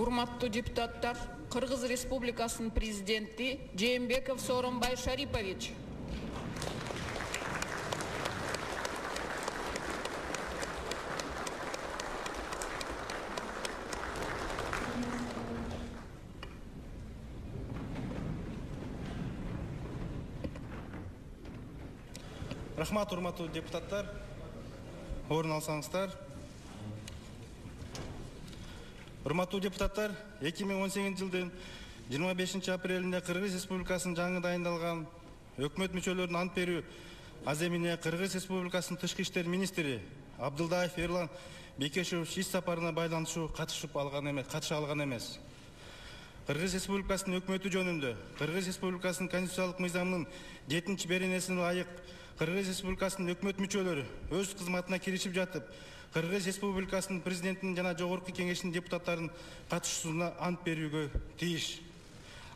Урматтуу депутаттар, Кыргыз Республикасынын президенти Жээнбеков Сооронбай Шарипович. Рахмат, урматтуу депутаттар. Орын алсаңыздар. Урматтуу депутаттар, 2018 жылдын 25 апрелинде Кыргыз Республикасынын жаңы дайындалган өкмөт мүчөлөрүнүн ант берүү аземине Кыргыз Республикасынын тышкы иштер министри Абдылдаев Эрлан Бекешевич иш сапарына байланыштуу катыша алган эмес. Кыргыз Республикасынын өкмөтү жөнүндө Кыргыз Республикасынын конституциялык мыйзамынын 7-чи беренесине ылайык Кыргыз Республикасынын өкмөт мүчөлөрү өз кызматына киришип жатып, Кыргыз Республикасынын президентинин жана жогорку кеңешинин депутаттарын катышуусуна ант берүүгө тийиш.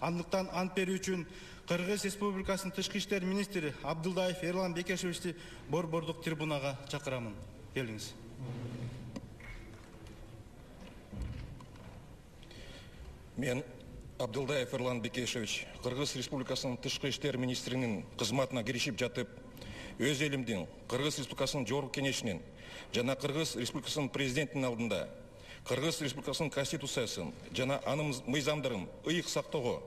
Андыктан ант берүү үчүн Кыргыз Республикасынын тышкы иштер министри Абдылдаев Эрлан Бекешевичти борбордук трибунага чакырамын. Келиңиз. Мен Абдылдаев Эрлан Бекешевич, Кыргыз Республикасынын тышкы иштер министринин кызматына киришип жатып, өз элимдин Кыргыз Республикасынын жогорку кеңешинин жана Кыргыз Республикасынын президентинин алдында Кыргыз Республикасынын конституциясын жана анын мыйзамдарын ыйык сактоого,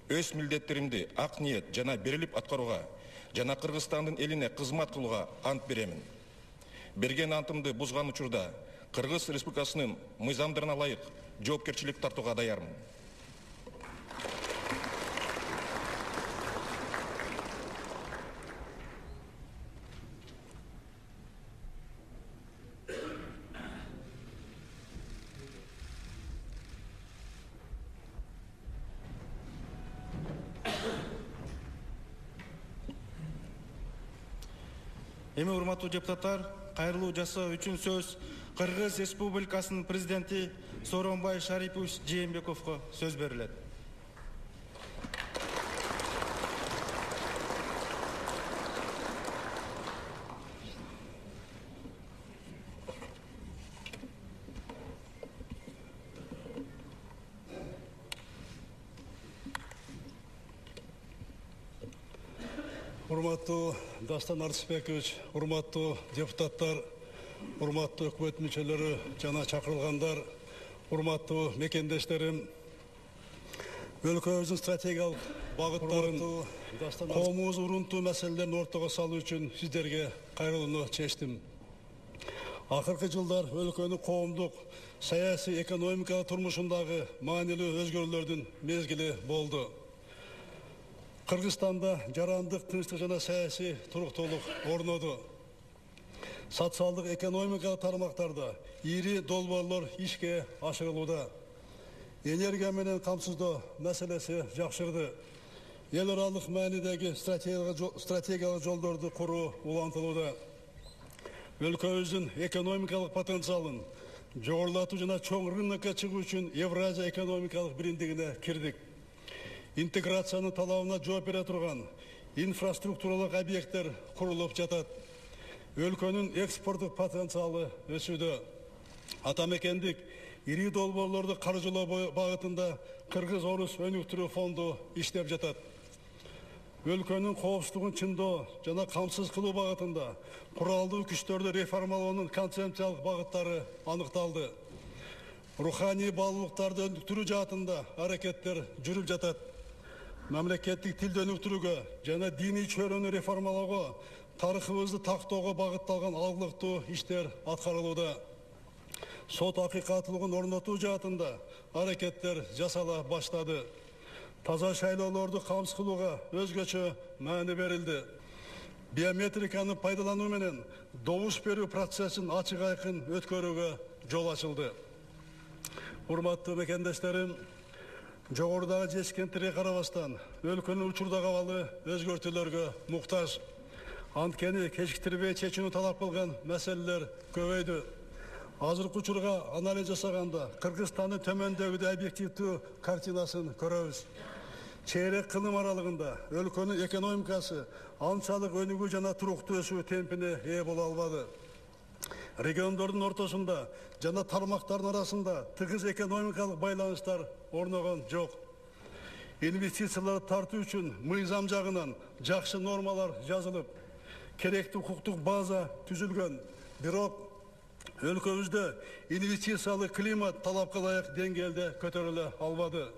өз милдеттеримди ак ниет жана берилип аткарууга жана Кыргызстандын элине кызмат кылууга ант беремин. Берген антымды бузган учурда Кыргыз Республикасынын мыйзамдарына ылайык жоопкерчилик тартууга даярмын. Эми урматтуу депутаттар, кайрылуу жасоо үчүн сөз Кыргыз Республикасынын президенти Сооронбай Шарипович Жээнбековго сөз берилет. Урматтуу Дастан Арсбекович, урматтуу депутаттар, урматтуу өкмөт мүчөлөрү жана чакырылгандар, урматтуу мекендештерим, өлкөбүздүн стратегиялык багыттарын, коомубуз урунтуу маселелерин ортого салуу үчүн сиздерге кайрылууну чечтим. Акыркы жылдар өлкөнүн коомдук, саясий, экономикалык турмушундагы маанилүү өзгөрүүлөрдүн мезгили болду. Кыргызстанда жарандык, тынчтык жана саясий туруктуулук орноду. Социалдык, экономикалык тармактарда ири долбоорлор ишке ашырылууда. Энергия менен камсыздоо маселеси жакшырды. Эл аралык маанидеги стратегиялык жолдорду куруу улантылууда. Өлкөбүздүн экономикалык потенциалын жогорулатуу жана чоң рынокко чыгуу үчүн Евразия экономикалык биримдигине кирдик. Интеграциянын талабына жооп бере турган инфраструктуралык объекттер курулуп жатат. Өлкөнүн экспорттук потенциалы өсүүдө. Атамекендик ири долбоорлорду каржылоо багытында Кыргыз-Орус өнүктүрүү фонду иштеп жатат. Өлкөнүн коопсуздугун чындоо жана камсыз кылуу багытында куралдуу күчтөрдү реформалоонун концепциялык багыттары аныкталды. Руханий баалуулуктарды өнүктүрүү жаатында аракеттер жүрүп жатат. Мамлекеттик тилди өнүктүрүүгө жана диний чөйрөнү реформалоого, тарыхыбызды тактоого багытталган алгылыктуу иштер аткарылууда. Сот акыйкаттуулугун орнотуу жаатында аракеттер жасала баштады. Таза шайлоолорду камсыз кылууга өзгөчө маани берилди. Биометриканы пайдалануу менен добуш берүү процессин ачык айкын өткөрүүгө жол ачылды. Урматтуу мекендештерим, жогорудагы жетишкендерге карабастан өлкөнүн учурдагы абалы өзгөртүүлөргө муктаж. Анткени кечиктирбей чечүүнү талап кылган маселелер көбөйдү. Азыркы учурга анализ жасаганда Кыргызстандын төмөндөгүдөй объективдүү картинасын көрөбүз. Чейрек кылым аралыгында өлкөнүн экономикасы анчалык өнүгүү жана туруктуу өсүү темпине ээ боло албады. Региондордун ортосунда жана тармактардын арасында тыгыз экономикалык байланыштар орногон жок. Инвестициялар тартуу үчүн мыйзам жагынан жакшы нормалар жазылып, керектүү укуктук база түзүлгөн. Бирок өлкөбүздө инвестициялык климат талапка ылайык деңгээлде көтөрүлө албады.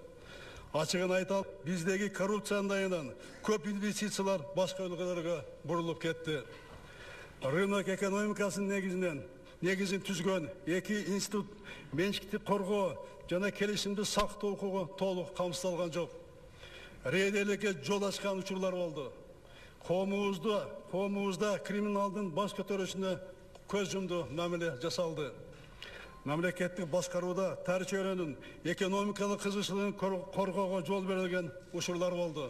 Ачыгын айталып, биздеги коррупциянын айынан көп инвестициялар башка өлкөлөргө бурулуп кетти. Рынок экономикасынын негизин түзгөн эки институт менчикти коргоо жана келишимди сактоо укугу толук камсыздалган жок. Рейдерликке жол ачкан учурлар болду. Коомубузда криминалдын баш көтөрүшүнө көз жумду мамиле жасалды. Мамлекеттик башкарууда тар чөйрөнүн экономикалык кызыкчылыгын коргоого жол берилген учурлар болду.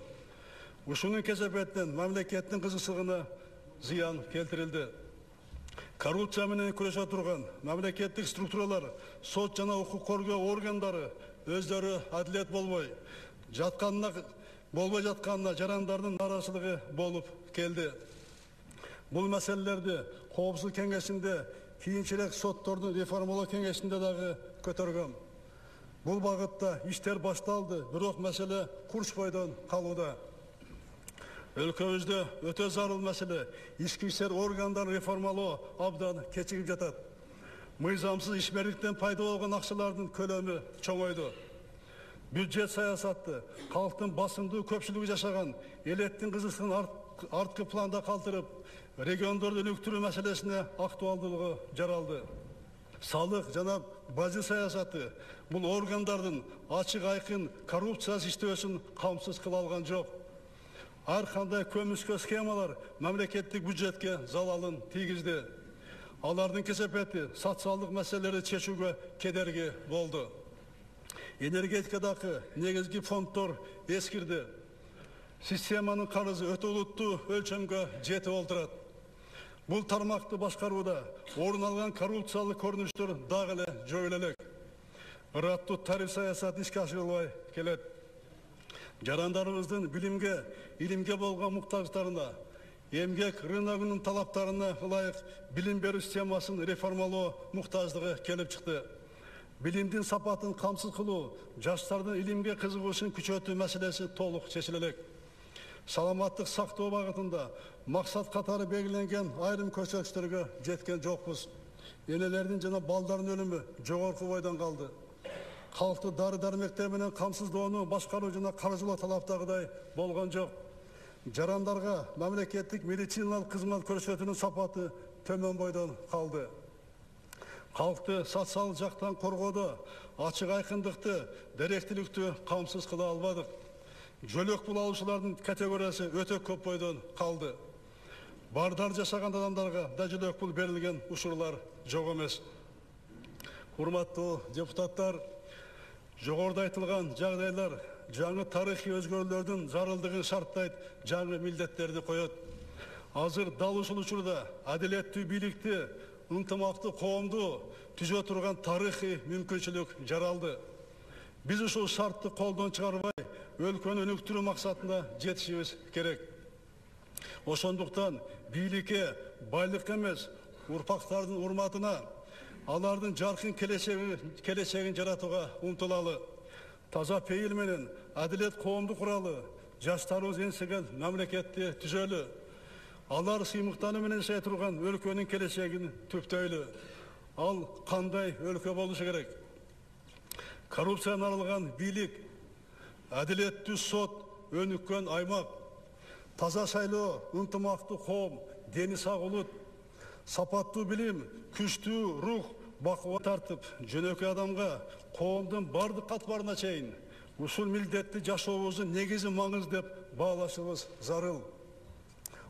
Ушунун кесепетинен мамлекеттин кызыкчылыгына зыян келтирилди. Коррупция менен күрөшө турган мамлекеттик структуралар, сот жана укук коргоо органдары өздөрү адилет болбой жатканына жарандардын нааразычылыгы болуп келди. Бул маселелерди Коопсуздук кеңешинде, кийинчерээк соттордун реформалоо кеңешинде дагы көтөргөм. Бул багытта иштер башталды, бирок маселе курч бойдон калууда. Өлкөбүздө өтө зарыл маселе ички иштер органдарын реформалоо абдан кечигип жатат. Мыйзамсыз ишмерликтен пайда болгон акчалардын көлөмү чоңойду. Бюджет саясаты калктын басымдуу көпчүлүгү жашаган элеттин кызыкчылыгын арткы планда калтырып, региондорду өнүктүрүү маселесине актуалдуулугу жаралды. Салык жана бажы саясаты бул органдардын ачык айкын коррупциясыз иштөөсүн камсыз кыла алган жок. Ар кандай көмүскө схемалар мамлекеттик бюджетке залалын тийгизди. Алардын кесепети социалдык маселелерди чечүүгө кедерги болду. Энергетикадагы негизги фонддор эскирди. Системанын карызы өтө улуттуу өлчөмгө жетип олтурат. Бул тармакты башкарууда орун алган коррупциялык көрүнүштөр дагы эле жойула элек. Ыраттуу тариф саясаты ишке ашырылбай келет. Жарандарыбыздын билимге, илимге болгон муктаждыктарына, эмгек рыногунун талаптарына ылайык билим берүү системасын реформалоо муктаждыгы келип чыкты. Билимдин сапатын камсыз кылуу, жаштардын илимге кызыгуусун күчөтүү маселеси толук чечиле элек. Саламаттык сактоо багытында максат катары белгиленген айрым көрсөтүктөргө жеткен жокпуз. Энелердин жана балдардын өлүмү жогорку бойдон калды. Калкты дары-дармектер менен камсыздоону башкаруу жана каржылоо талаптагыдай болгон жок. Жарандарга мамлекеттик медициналык кызмат көрсөтүүнүн сапаты төмөн бойдон калды. Калкты социалдык жактан коргоодо ачык айкындыкты, деректүүлүктү камсыз кыла албадык. Жөлөк пул алуучулардын категориясы өтө көп бойдон калды. Бардар жашаган адамдарга да жөлөк пул берилген учурлар жок эмес. Урматтуу депутаттар, жогоруда айтылган жагдайлар жаңы тарыхый өзгөрүүлөрдүн зарылдыгын шарттайт, жаңы милдеттерди коет. Азыр дал ушул учурда адилеттүү бийликти, ынтымактуу коомду түзө турган тарыхый мүмкүнчүлүк жаралды. Биз ушул шартты колдон чыгарбай, өлкөнү өнүктүрүү максатында жетишибиз керек. Ошондуктан бийликке байлык эмес, урпактардын урматына, алардын жаркын келечегин жаратууга умтулалы. Таза пейил менен адилет коомду куралы, жаштарыбыз энсеген мамлекетти түзөлү. Алар сыймыктануу менен жашай турган өлкөнүн келечегин түптөйлү. Ал кандай өлкө болушу керек? Коррупциядан арылган бийлик, адилеттүү сот, өнүккөн аймак, таза шайлоо, ынтымактуу коом, дени сак улут, сапаттуу билим, күчтүү рух, бакуга тартып, жөнөкөй адамга, коомдун бардык катмарына чейин ушул милдетти жашообуздун негизи маңыз деп баалашыбыз зарыл.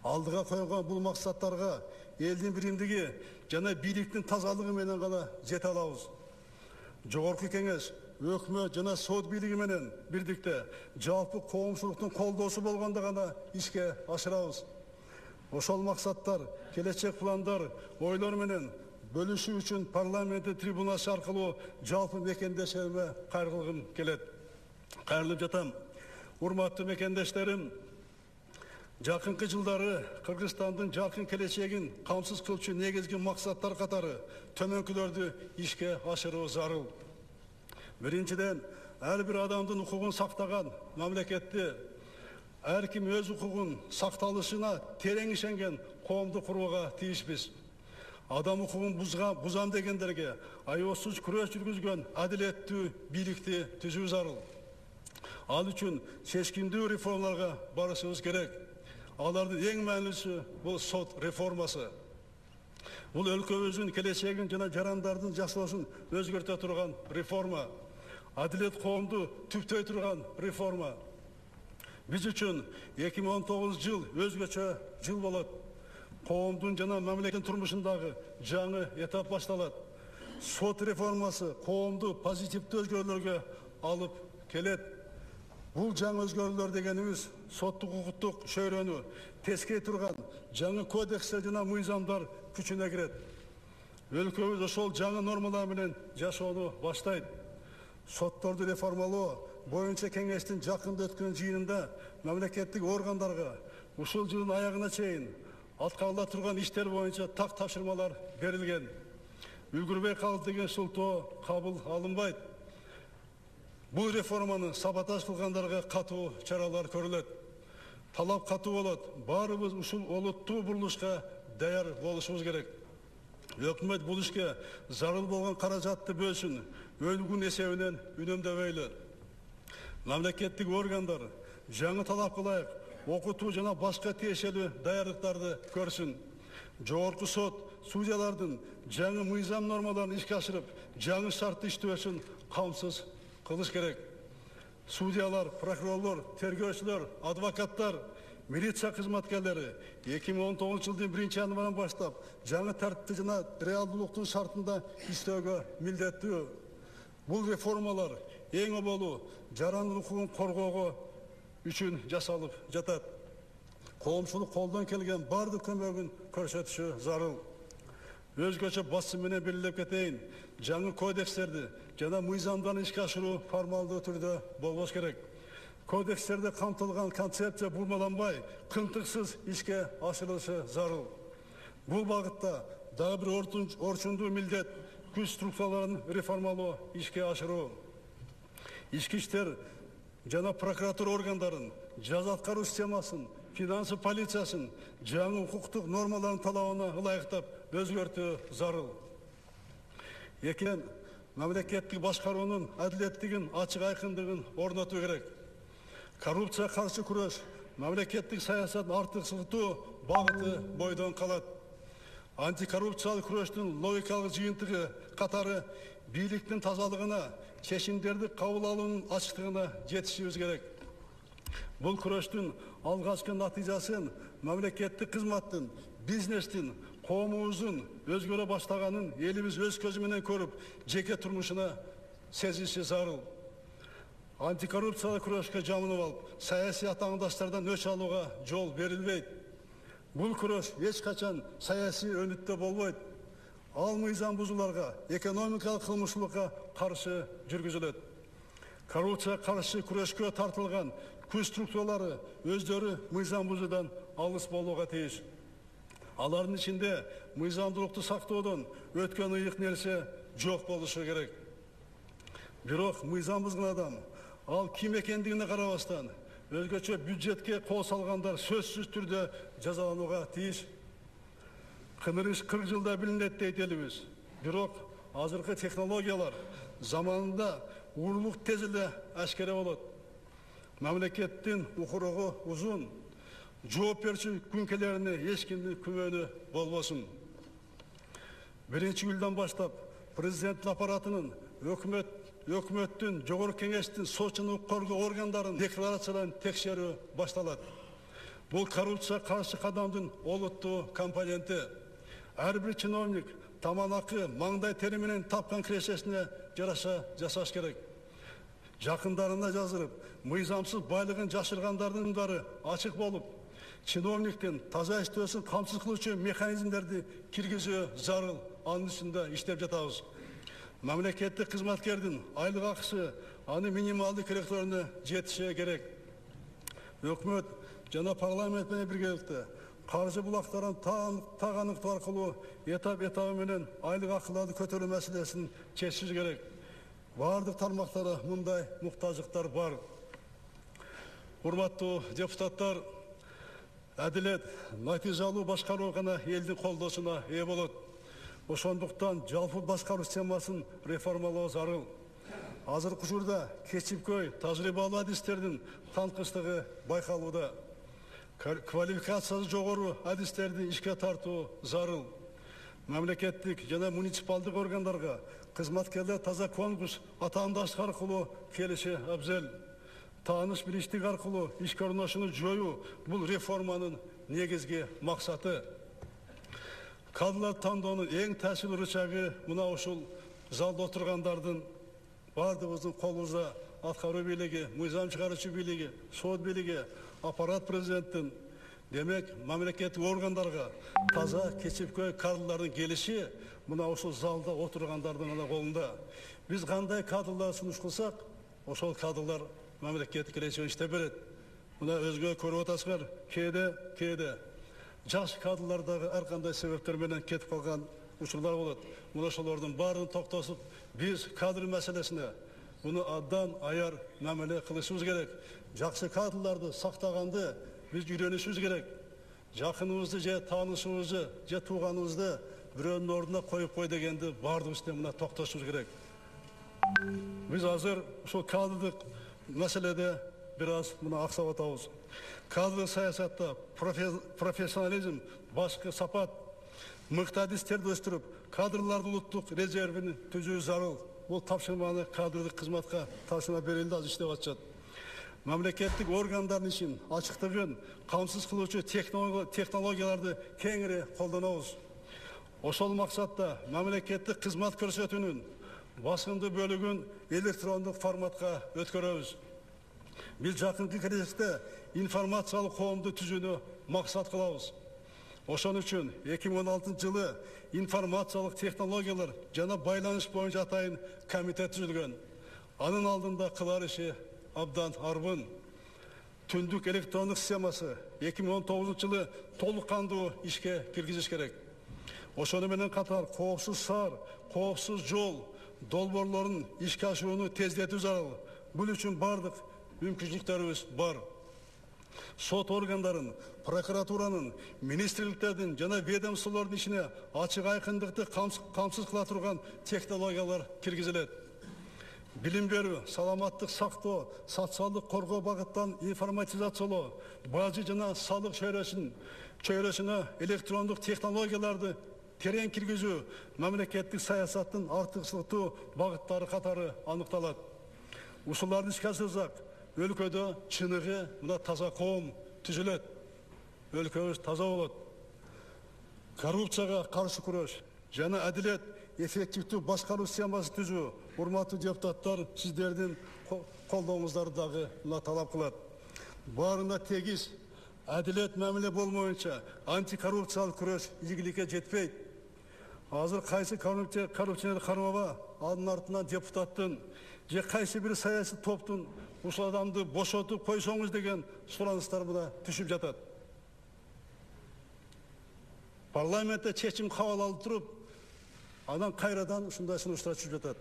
Алдыга койгон бул максаттарга элдин биримдиги жана бийликтин тазалыгы менен гана жете алабыз. Жогорку кеңеш, өкмөт жана сот бийлиги менен бирдикте жалпы коомчулуктун колдоосу болгондо гана ишке ашырабыз. Ошол максаттар, келечек пландар, ойлор менен бөлүшүү үчүн парламенттин трибунасы аркылуу жалпы мекендешериме кайрылгым келет. Кайрылып жатам. Урматтуу мекендештерим, Жақынқы жылдары Қырғызстандың жарқын келешегін қамсыз кылчу негизги максаттар катары төмөнкүлөрдү ишке ашыруу зарыл. Биринчиден, ар бир адамдын укугун сактаган мамлекетти ар ким өз укугун сакталышына терең ишенген коомду курууга тийишпиз. Адам укугун бузам дегендерге аеосуз күрөш жүргүзгөн адилеттүү бийликти түзүү зарыл. Ал үчүн чечкиндүү реформаларга барышыбыз керек. Алардын эң маанилүүсү бул сот реформасы. Бул өлкөбүздүн келечегин жана жарандардын жашоосун өзгөртө турган реформа. Адилет коомду түптөй турган реформа. Биз үчүн 2019 жыл өзгөчө жыл болот. Коомдун жана мамлекеттин турмушундагы жаңы этап башталат. Сот реформасы коомду позитивдүү өзгөрүүлөргө алып келет. Бул жаңы өзгөрүүлөр дегенimiz соттук укуктук шөйрөнү тескей турган жаңы кодекстер жана мыйзамдар күчүнө кирет. Өлкөбүз ошол жаңы нормалар менен жашоону баштайт. Сотторду реформалоо боюнча кеңештин жакында өткөн жыйынында мамлекеттик органдарга ушул жылдын аягына чейин аткарыла турган иштер боюнча так тапшырмалар берилген. Үлгүрбөй калды деген шылтоо кабыл алынбайт. Бул реформаны саботаж кылгандарга катуу чаралар көрүлөт. Талап катуу болот. Баарыбыз ушул олуттуу бурулушка даяр болушубуз керек. Өкмөт бул ишке зарыл болгон каражатты бөлсүн, өлүгүн эсебинен үнөмдөбөйлү. Мамлекеттик органдар жаңы талапка ылайык окутуу жана башка тиешелүү даярдыктарды көрсүн. Жогорку сот судьялардын жаңы мыйзам нормаларын ишке ашырып, жаңы шартты иштөөсүн камсыз кылыш керек. Судьялар, прокурорлор, тергөөчүлөр, адвокаттар, милиция кызматкерлери 2019 жылдын 1-январынан баштап жаңы тартипти жана реалдуулуктун шартында иштөөгө милдеттүү. Бул реформалар эң оболу жарандын укугун коргоого үчүн жасалып жатат. Коомчулук колдон келген бардык көмөгүн көрсөтүшү зарыл. Өзгөчө басым менен белгилеп кетейин, жаңы кодекстерди жана мыйзамдарды ишке ашыруу формалдуу түрдө болбош керек. Кодекстерде камтылган концепция бурмаланбай, кынтыксыз ишке ашырылышы зарыл. Бул багытта дагы бир орчундуу милдет күч структураларын реформалоо ишке ашыруу. Ички иштер жана прокуратура органдарын, жаза аткаруу системасын, финансы полициясын жаңы укуктук нормалардын талабына ылайыктап өзгөртүү зарыл. Экинчиден, мамлекеттик башкаруунун адилеттигин, ачык айкындыгын орнотуу керек. Коррупция каршы күрөш, мамлекеттик саясат артыкчылыктуу багыты бойдон калат. Антикоррупциялык күрөштүн логикалык жыйынтыгы катары бийликтин тазалыгына, чечимдерди кабыл алуунун ачыктыгына жетишибиз керек. Бул күрөштүн алгачкы натыйжасын мамлекеттик кызматтын, бизнестин, коомубуздун өзгөрө баштаганын элибиз өз көзү менен көрүп, жеке турмушуна сезиши зарыл. Антикоррупциялык күрөшкө жамынып алып, саясий атаандаштардан өч алууга жол берилбейт. Бул күрөш эч качан саясий өнүттө болбойт. Ал мыйзам бузууларга, экономикалык кылмыштуулукка каршы жүргүзүлөт. Коррупция каршы күрөшкө тартылган күч структуралары өздөрү мыйзам бузуудан алыс болууга тийиш. Алардын ичинде мыйзамдуулукту сактоодон өткөн ыйык нерсе жок болушу керек. Бирок мыйзам бузган адам, ал ким экендигине карабастан, өзгөчө бюджетке кол салгандар сөзсүз түрдө жазаланууга тийиш. Кыныш 40 жылда билинет дейт элибиз. Бирок азыркы технологиялар заманында уурулук тез эле ашкере болот. Мамлекеттин укуругу узун, жооп берүүчү күнкелерине эч кимдин күмөнү болбосун. 1-июлдан баштап президенттин аппаратынын, өкмөттүн, жогорку кеңештин, сот жана укук коргоо органдарын декларацияларын текшерүү башталат. Бул коррупция каршы кадамдын олуттуу компоненти. Ар бир чиновник таманакы, маңдай тери менен тапкан кирешесине жараша жасаш керек. Жакындарына жазырып, мыйзамсыз байлыгын жашыргандардын ымдары ачык болуп, чиновниктин таза иштөөсүн камсыз кылуучу механизмдерди киргизүү зарыл. Анын үстүндө иштеп жатабыз. Мамлекеттик кызматкердин айлык акысы аны минималдуу керектөрүнө жетиши керек. Өкмөт жана парламент менен биргеликте каржы булактарын тагыныктоо аркылуу этап менен айлык акыларды көтөрүү маселесин чечишибиз керек. Бардык тармактары мындай муктаждыктар бар. Урматтуу депутаттар, адилет, натыйжалуу башкаруу гана элдин колдоосуна ээ болот. Ошондуктан жалпы башкаруу системасын реформалоо зарыл. Азыркы учурда кечипкөй тажрыйбалуу адистердин танкычтыгы байкалууда. Квалификациясы жогору адистерди ишке тартуу зарыл. Мамлекеттик жана муниципалдык органдарга кызматкерлер таза конкурс атаандаштык аркылуу келиши абзел. Тааныш билиштик аркылуу ишке орношууну жоюу бул реформанын негизги максаты. Кадрлар тандоонун эң таасирлүү рычагы мына ушул залда отургандардын бардыгыбыздын колубузда аткаруу бийлиги, мыйзам чыгаруучу бийлиги, сот бийлиги, аппарат президенттин, демек мамлекеттик органдарга таза кечипкөй кадрлардын келиши мына ушул залда отургандардын гана колунда. Биз кандай кадрлар сунуш кылсак, ошол кадрлар мамлекеттик режим иштеп берет. Мына өзгө көрүп атасыздар, кээде жаш кадрлар дагы ар кандай себептер менен кетип калган учурлар болот. Мына ошолордун баарын токтосуп, биз кадр маселесине буну абдан аяр мамиле кылышыбыз керек. Жакшы кадрларды сактаганды биз үйрөнүшүбүз керек. Жакыныбызды же таанышыбызды же тууганыбызды бирөөнүн ордуна коюп кой дегенди баардыгыбыз мына токтошубуз керек. Биз азыр ушул кадрдык маселеде бир аз мына аксап атабыз. Кадрлык саясатта профессионализм, башкы сапат, мыкты адистерди өстүрүп, кадрлардын улуттук резервин түзүү зарыл. Бул тапшырманы кадрдык кызматка тапшырма берилди, азыр иштеп атышат. Мамлекеттик органдардын ишин ачыктыгын камсыз кылуучу технологияларды кеңири колдонобуз. Ошол максатта мамлекеттик кызмат көрсөтүүнүн басымдуу бөлүгүн электрондук форматка өткөрөбүз. Биз жакынкы келечекте информациялык коомду түзүүнү максат кылабыз. Ошон үчүн 2016 жылы информациялык технологиялар жана байланыш боюнча атайын комитет түзүлгөн. Анын алдында кылар иши абдан арбын. Түндүк электрондук системасы 2019 жылы толук кандуу ишке киргизиш керек. Ошону менен катар коопсуз шаар, коопсуз жол, долбоорлорун ишке ашырууну тездетүү зарыл. Бул үчүн бардык мүмкүнчүлүктөрүбүз бар. Сот органдарын, прокуратуранын, министрликтердин жана ведомстволордун ишине ачык айкындыкты камсыз кыла турган технологиялар киргизилет. Билим берүү, саламаттык сактоо, социалдык коргоо багыттан информатизациялоо, бажы жана салык чөйрөсүнө электрондук технологияларды терең киргизүү мамлекеттик саясаттын артыкчылыктуу багыттары катары аныкталат. Ушуларды ишке ашырсак, өлкөдө чыныгы мына таза коом түзүлөт. Өлкөбүз таза болот. Коррупцияга каршы күрөш жана адилет, эффективдүү башкаруу системасын түзүү, урматтуу депутаттар, сиздердин колдооңуздарды дагы мына талап кылат. Баарына тегиз адилет мамиле болмоюнча антикоррупциялык күрөш ийгиликке жетпейт. Азыр кайсы коррупционер кармаба анын артынан депутаттын же кайсы бир саясий топтун ушул адамды бошотуп койсоңуз деген сураныстар мына түшүп жатат. Парламентте чечим кабыл алып туруп, анан кайрадан ушундай сунуштар түшүп жатат.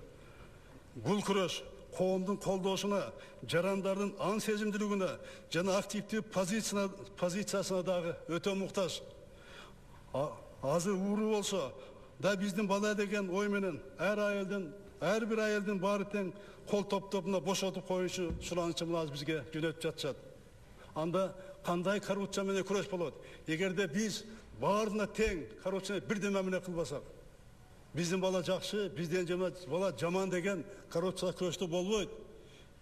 Бул күрөш коомдун колдоосуна, жарандардын ан сезимдүүлүгүнө жана активдүү позициясына дагы өтө муктаж. Азыр ууру болсо да биздин бала деген ой менен ар бир айылдын баары тең кол топтоп бошотуп коюучу суранычы мына бизге жөнөтүп жатышат. Анда кандай коррупция менен күрөш болот? Эгерде биз баарына тең коррупция бирден мамиле кылбасак, биздин бала жакшы, бизден бала жаман деген коррупция күрөштө болбойт.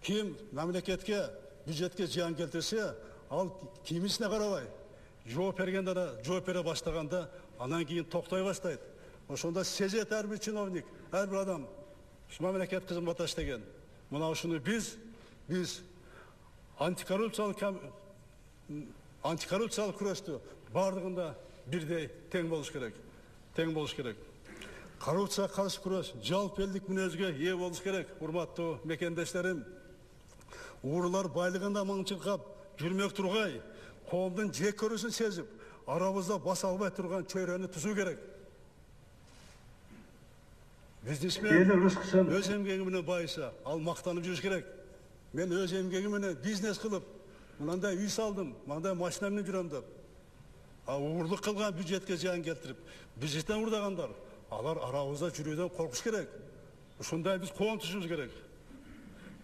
Ким мамлекетке, бюджетке зыян келтирсе, ал кимисине карабай, жооп бергенде жооп бере баштаганда, анан кийин токтой баштайт. Ошондо сезет ар бир чиновник, ар бир адам мамлекет кызматта иштеген. Мына ушуну биз антикоррупциялык күрөштү бардыгында бирдей тең болуш керек. Коррупция каршы күрөш жалпы элдик мүнөзгө ээ болуш керек. Урматтуу мекендештерим, уурулар байлыгында маңчылкап жүрмөк тургай, коомдун жек көрүүсүн сезип, арабызда баса албай турган чөйрөнү түзүү керек. Бизнесмен өз эмгеги менен байыса, ал мактанып жүрүш керек. Мен өз эмгеги менен бизнес кылып, мындай үй салдым, мындай машина менен жүрөм деп. Уурдук кылган бюджетке зыян келтирип, бюджеттен урдагандар, алар арабызда жүрүүдөн коркуш керек. Ушундай биз коом түзүбүз керек.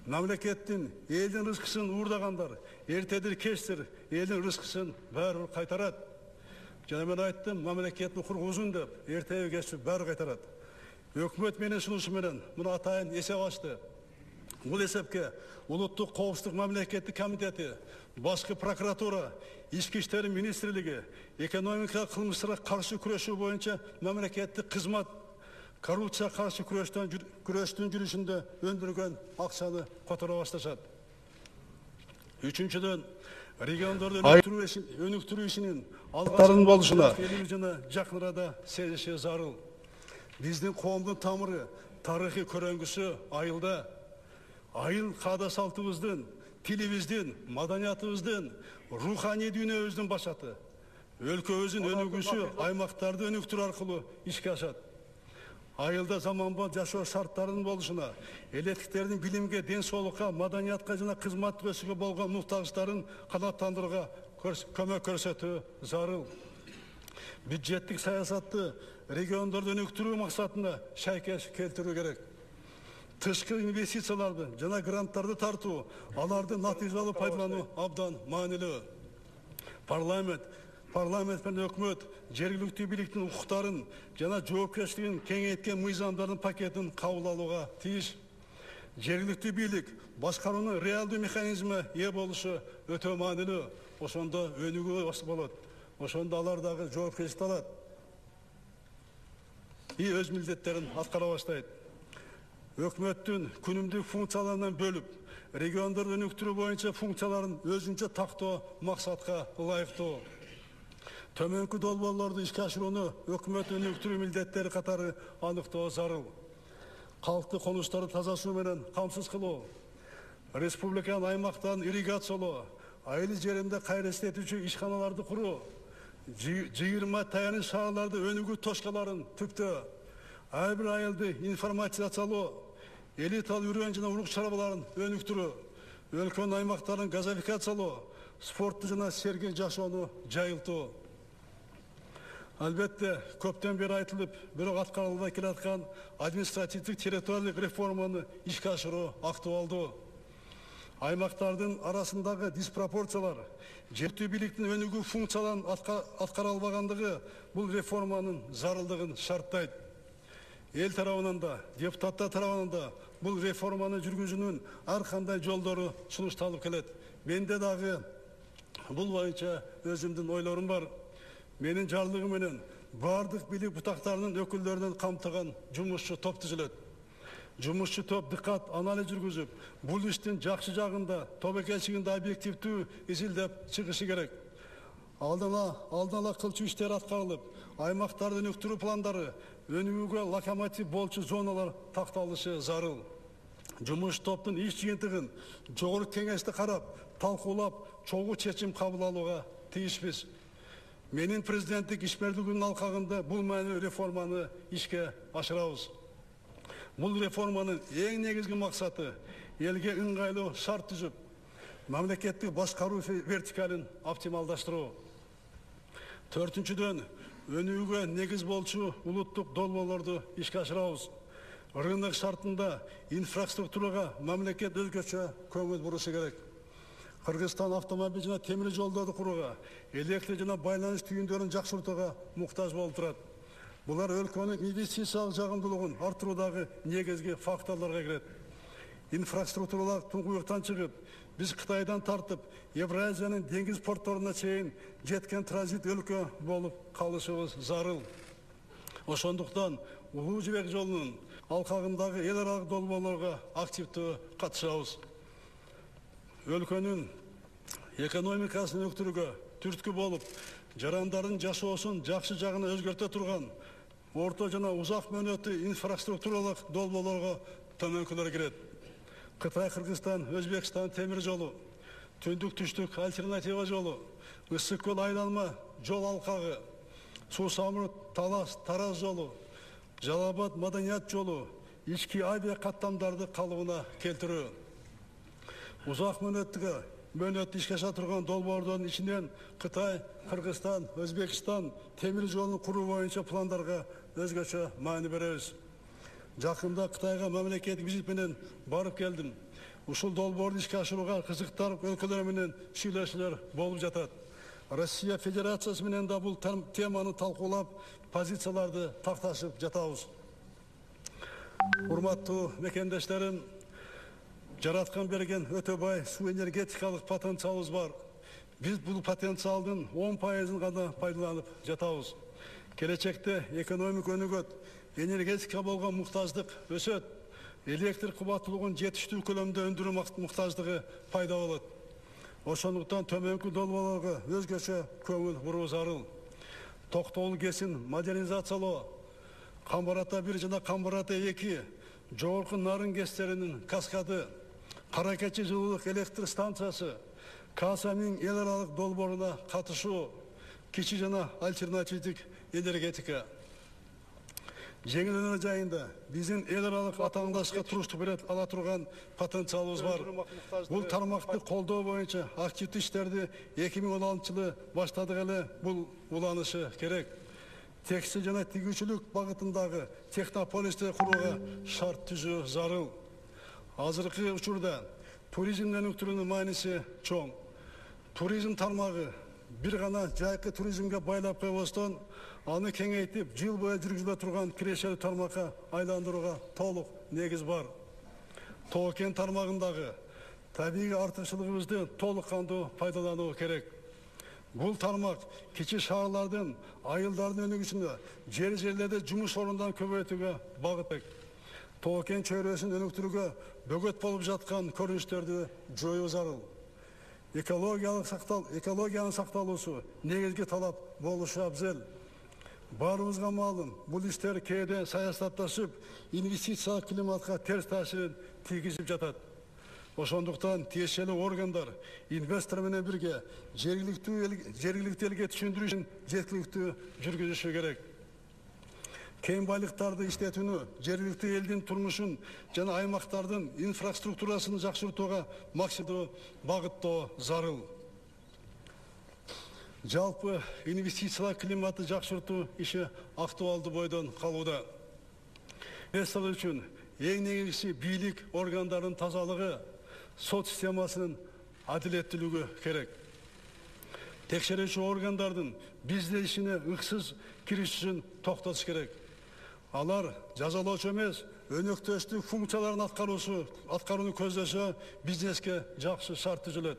Мамлекеттин, элдин рызкысын уурдагандар, эртедир кечтир элдин рызкысын баары кайтарат. Жана мен айттым, мамлекеттин кургузун деп, эртеби кечти баары кайтарат. Өкмөт менен сунушу менен муну атайын эсеп ачты. Бул эсепке Улуттук коопсуздук мамлекеттик комитети, башкы прокуратура, Ички иштер министрлиги, экономика кылмыштарга каршы күрөшүү боюнча мамлекеттик кызмат, коррупция каршы күрөштүн жүрүшүндө өндүргөн акчаны которо башташат. Үчүнчүдөн, региондорду өнүктүрүү ишинин алгачкы болушуна жана жакын арада сезиши зарыл. Биздин коомдун тамыры, тарыхый көрөңгүсү айылда. Айыл каада салтыбыздын, тилибиздин, маданиятыбыздын, руханий дүйнөбүздүн башаты. Өлкөбүздүн өнүгүүсү аймактарды өнүктүрүү аркылуу ишке ашат. Айылда заманбап жашоо шарттарынын болушуна, элеттиктердин билимге, ден соолукка, маданиятка жана кызмат өсүүгө болгон муктаждыктарын канааттандырууга көмөк көрсөтүү зарыл. Бюджеттик саясатты региондорду өнүктүрүү максатына шайкеш келтирүү керек. Тышкы инвестицияларды жана гранттарды тартуу, аларды натыйжалуу пайдалануу абдан маанилүү. Парламент менен өкмөт жергиликтүү бийликтин укуктарын жана жоопкерчилигин кеңейткен мыйзамдардын пакетин кабыл алууга тийиш. Жергиликтүү бийлик башкаруунун реалдуу механизме ээ болушу өтө маанилүү. Ошондо өнүгүү болот. Ошондо алар дагы жоопкерчилик алат. Өз милдеттерин аткара баштайт. Өкмөттүн күнүмдүк функцияларынан бөлүп, региондорду өнүктүрүү боюнча функцияларын өзүнчө тактоо максатка ылайыктуу. Төмөнкү долбоорлорду ишке ашырууну өкмөт өнүктүрүү милдеттери катары аныктоо зарыл. Калкты конуштарды тазасуу менен камсыз кылуу, республиканын аймактарын ирригациялоо, айыл жеринде кайрылтүүчү ишканаларды куруу, жыйырма таяныч шаарларды өнүгүү точкаларын түптөө, ар бир айылды информатизациялоо, элиталуу үрөн жана урук чарбаларын өнүктүрүү, өлкөнүн аймактарын газификациялоо, спортту жана сергек жашоону жайылтуу. Албетте, көптөн бери айтылып, бирок аткарылбай келаткан административдик территориялык реформаны ишке ашыруу актуалдуу. Аймактардын арасындагы диспропорциялар, жергиликтүү бийликтин өнүгүү функцияларын аткара албагандыгы бул реформанын зарылдыгын шарттайт. Эл тарабынан да, депутаттар тарабынан да бул реформаны жүргүзүүнүн ар кандай жолдору сунушталып келет. Менде дагы бул боюнча өзүмдүн ойлорум бар. Менин жарлыгым менен бардык бийлик бутактарынын өкүлдөрүнөн камтыган жумушчу топ түзүлөт. Жумушчу топ дыккат анализ жүргүзүп, бул иштин жакшы жагында, тобокелчигинде объективдүү изилдеп чыгышы керек. Алдын ала кылчу иштер аткарылып, аймактарды өнүктүрүү пландары, өнүгүүгө локомотив болчу зоналар такталышы зарыл. Жумуш топтун иш жыйынтыгын жогорку кеңеште карап, талкуулап, чогуу чечим кабыл алууга тийишпиз. Менин президенттик ишмердүүлүгүмдүн алкагында бул маанилүү реформаны ишке ашырабыз. Бул реформанын эң негизги максаты элге ыңгайлуу шарт түзүп, мамлекеттик башкаруу вертикалын оптималдаштыруу. Төртүнчүдөн, өнүгүүгө негиз болчу улуттук долбоорлорду ишке ашырабыз. Рынок шартында инфраструктурага мамлекет өзгөчө көңүл бурушу керек. Кыргызстан автомобиль жана темир жолдорду курууга, электр жана байланыш түйүндөрүн жакшыртууга муктаж болуп турат. Булар өлкөнүн инвестициялык жагымдуулугун арттыруудагы негизги факторлорго кирет. Инфраструктуралык туңгуюктан чыгып, биз Кытайдан тартып, Евразиянын деңиз портторуна чейин жеткен транзит өлкө болуп калышыбыз зарыл. Ошондуктан Улуу жибек жолунун алкагындагы эл аралык долбоорлорго активдүү катышабыз. Өлкөнүн экономикасын өнүктүрүүгө түрткү болуп, жарандардын жашоосун жакшы жагына өзгөртө турган орто жана узак мөөнөттүү инфраструктуралык долбоорлорго төмөнкүлөр кирет. Кытай, Кыргызстан, Өзбекстан темир жолу, түндік түштік альтернатива жолы, Ысык-Көл айланма жол алқағы, Сусамыр Талас Тараз жолы, Жалабад Маданият жолы, ішкі авиа қаттамдарды қалуына келтіру. Ұзақ мөнетті ішке тұрған долбоордың ішінен Қытай, Қырғызстан, Өзбекстан темір жолын құру бойынша пландарға өзгөчө мәні береміз. Жақында Қытайға мемлекеттік визитпенен барып келдім. Ушул долбоорду ишке ашыруга кызыктар өлкөлөр менен сүйлөшүүлөр болуп жатат. Россия Федерациясы менен да бул теманы талкуулап, позицияларды такташып жатабыз. Урматтуу мекендештерим, жараткан берген өтө бай суу энергетикалык потенциалыбыз бар. Биз бул потенциалдын 10%-ын гана пайдаланып жатабыз. Келечекте экономик өнүгөт, энергетика болгон муктаждык өсөт, электр кубаттуулугун жетиштүү көлөмдө өндүрүү муктаждыгы пайда болот. Ошондуктан төмөнкү долбоорго өзгөчө көңүл буруу зарыл. Токтоол кесин модернизациялоо, Камбар-Ата 1 жана Камбар-Ата 2, жогорку нарын кестеринин каскады, Каракечи жылуулук электр станциясы, Касамин эл аралык долбооруна катышуу, кичи жана альтернативдик энергетика. Жеңил өнөр жайында биздин эл аралык атааңдашка туруштук бере ала турган потенциалыбыз бар. Бул тармакты колдоо боюнча активдүү иштерди 2016-жылы баштадык эле, бул уланышы керек. Текстиль жана тигүүчүлүк багытындагы технополисти курууга шарт түзүү зарыл. Азыркы учурда туризм өнүктүрүүнүн мааниси чоң. Туризм тармагы бир гана жайкы туризмге байлап койбостон, аны кеңейтип, жыл бою жүргүзүлө турган кирешелүү тармакка айландырууга толук негиз бар. Тоо-кен тармагындагы табигый артыкчылыгыбызды толук кандуу пайдалануу керек. Бул тармак кичи шаарлардын, айылдардын өнүгүшүнө, жерлерде жумуш орундан көбөйтүүгө багыттайт. Тоо-кен чөйрөсүн өнүктүрүүгө бөгөт болуп жаткан көрүнүштөрдү жоюу зарыл. Экологиянын сакталуусу негизги талап болушу абзел. Баарыбызга маалым, бул иштер кээде саясатташып, инвестициялык климатка терс таасирин тийгизип жатат. Ошондуктан тиешелүү органдар инвестор менен бирге жергиликтүү элге түшүндүрүү үчүн жеткиликтүү жүргүзүшү керек. Кен байлыктарды иштетүүнү, жергиликтүү элдин турмушун жана аймактардын инфраструктурасын жакшыртууга максимдүү багыттоо зарыл. Жалпы инвестициялык климатты жакшыртуу иши актуалдуу бойдон калууда. Инвестор үчүн эң негизгиси бийлик органдарынын тазалыгы, сот системасынын адилеттүүлүгү керек. Текшерүүчү органдардын бизнес ишине ыксыз киришүүсүн токтотуш керек. Алар жазалоочу эмес, өнөктөштүк функцияларын аткарууну көздөсө, бизнеске жакшы шарт түзүлөт.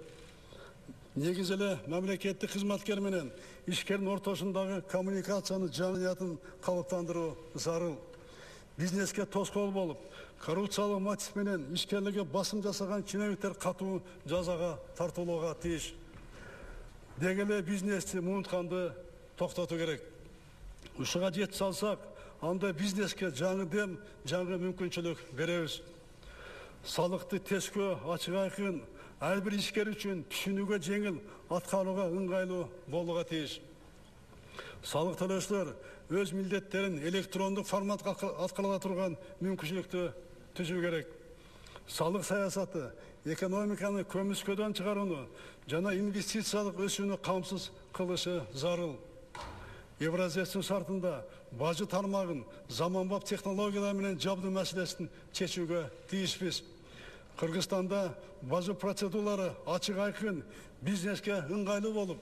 Негиз эле мамлекеттик кызматкер менен ишкердин ортосундагы коммуникациянын жаныятын калыптандыруу зарыл. Бизнеске тоскоол болуп, коррупциялык мотив менен ишкерлерге басым жасаган чиновниктер катуу жазага тартылууга тийиш. Деги эле бизнести муунтканды токтотуу керек. Ушуга жете салсак, анда бизнеске жаңы дем, жаңы мүмкүнчүлүк беребиз. Салыкты тескөө, ачык айкын, ар бир ишкер үчүн түшүнүүгө жеңил, аткарууга ыңгайлуу болууга тийиш. Салык төлөөчүлөр өз милдеттерин электрондук форматка аткара турган мүмкүнчүлүктү түзүү керек. Салык саясаты экономиканы көмүскөдөн чыгарууну жана инвестициялык өсүүнү камсыз кылышы зарыл. Евразиялык шартында бажы тармагын заманбап технологиялар менен жабдуу маселесин чечүүгө тийишпиз. Кыргызстанда бажы процедуралары ачык айкын, бизнеске ыңгайлуу болуп,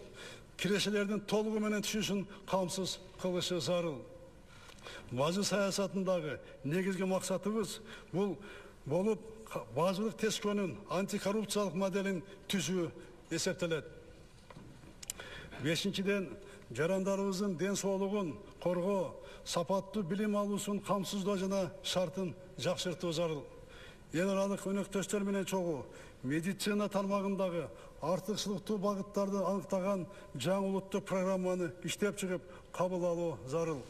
кирешелердин толугу менен түшүшүн камсыз кылышы зарыл. Бажы саясатындагы негизги максатыбыз бул болуп, бажылык тескөөнүн антикоррупциялык моделин түзүү эсептелет. Бешинчиден, жарандарыбыздын ден соолугун коргоо, сапаттуу билим алуусун камсыздоо жана шартын жакшыртуу зарыл. Эл аралык өнөктөштөр менен чогуу медицина тармагындагы артыкчылыктуу багыттарды аныктаган жаңы улуттук программаны иштеп чыгып кабыл алуу зарыл.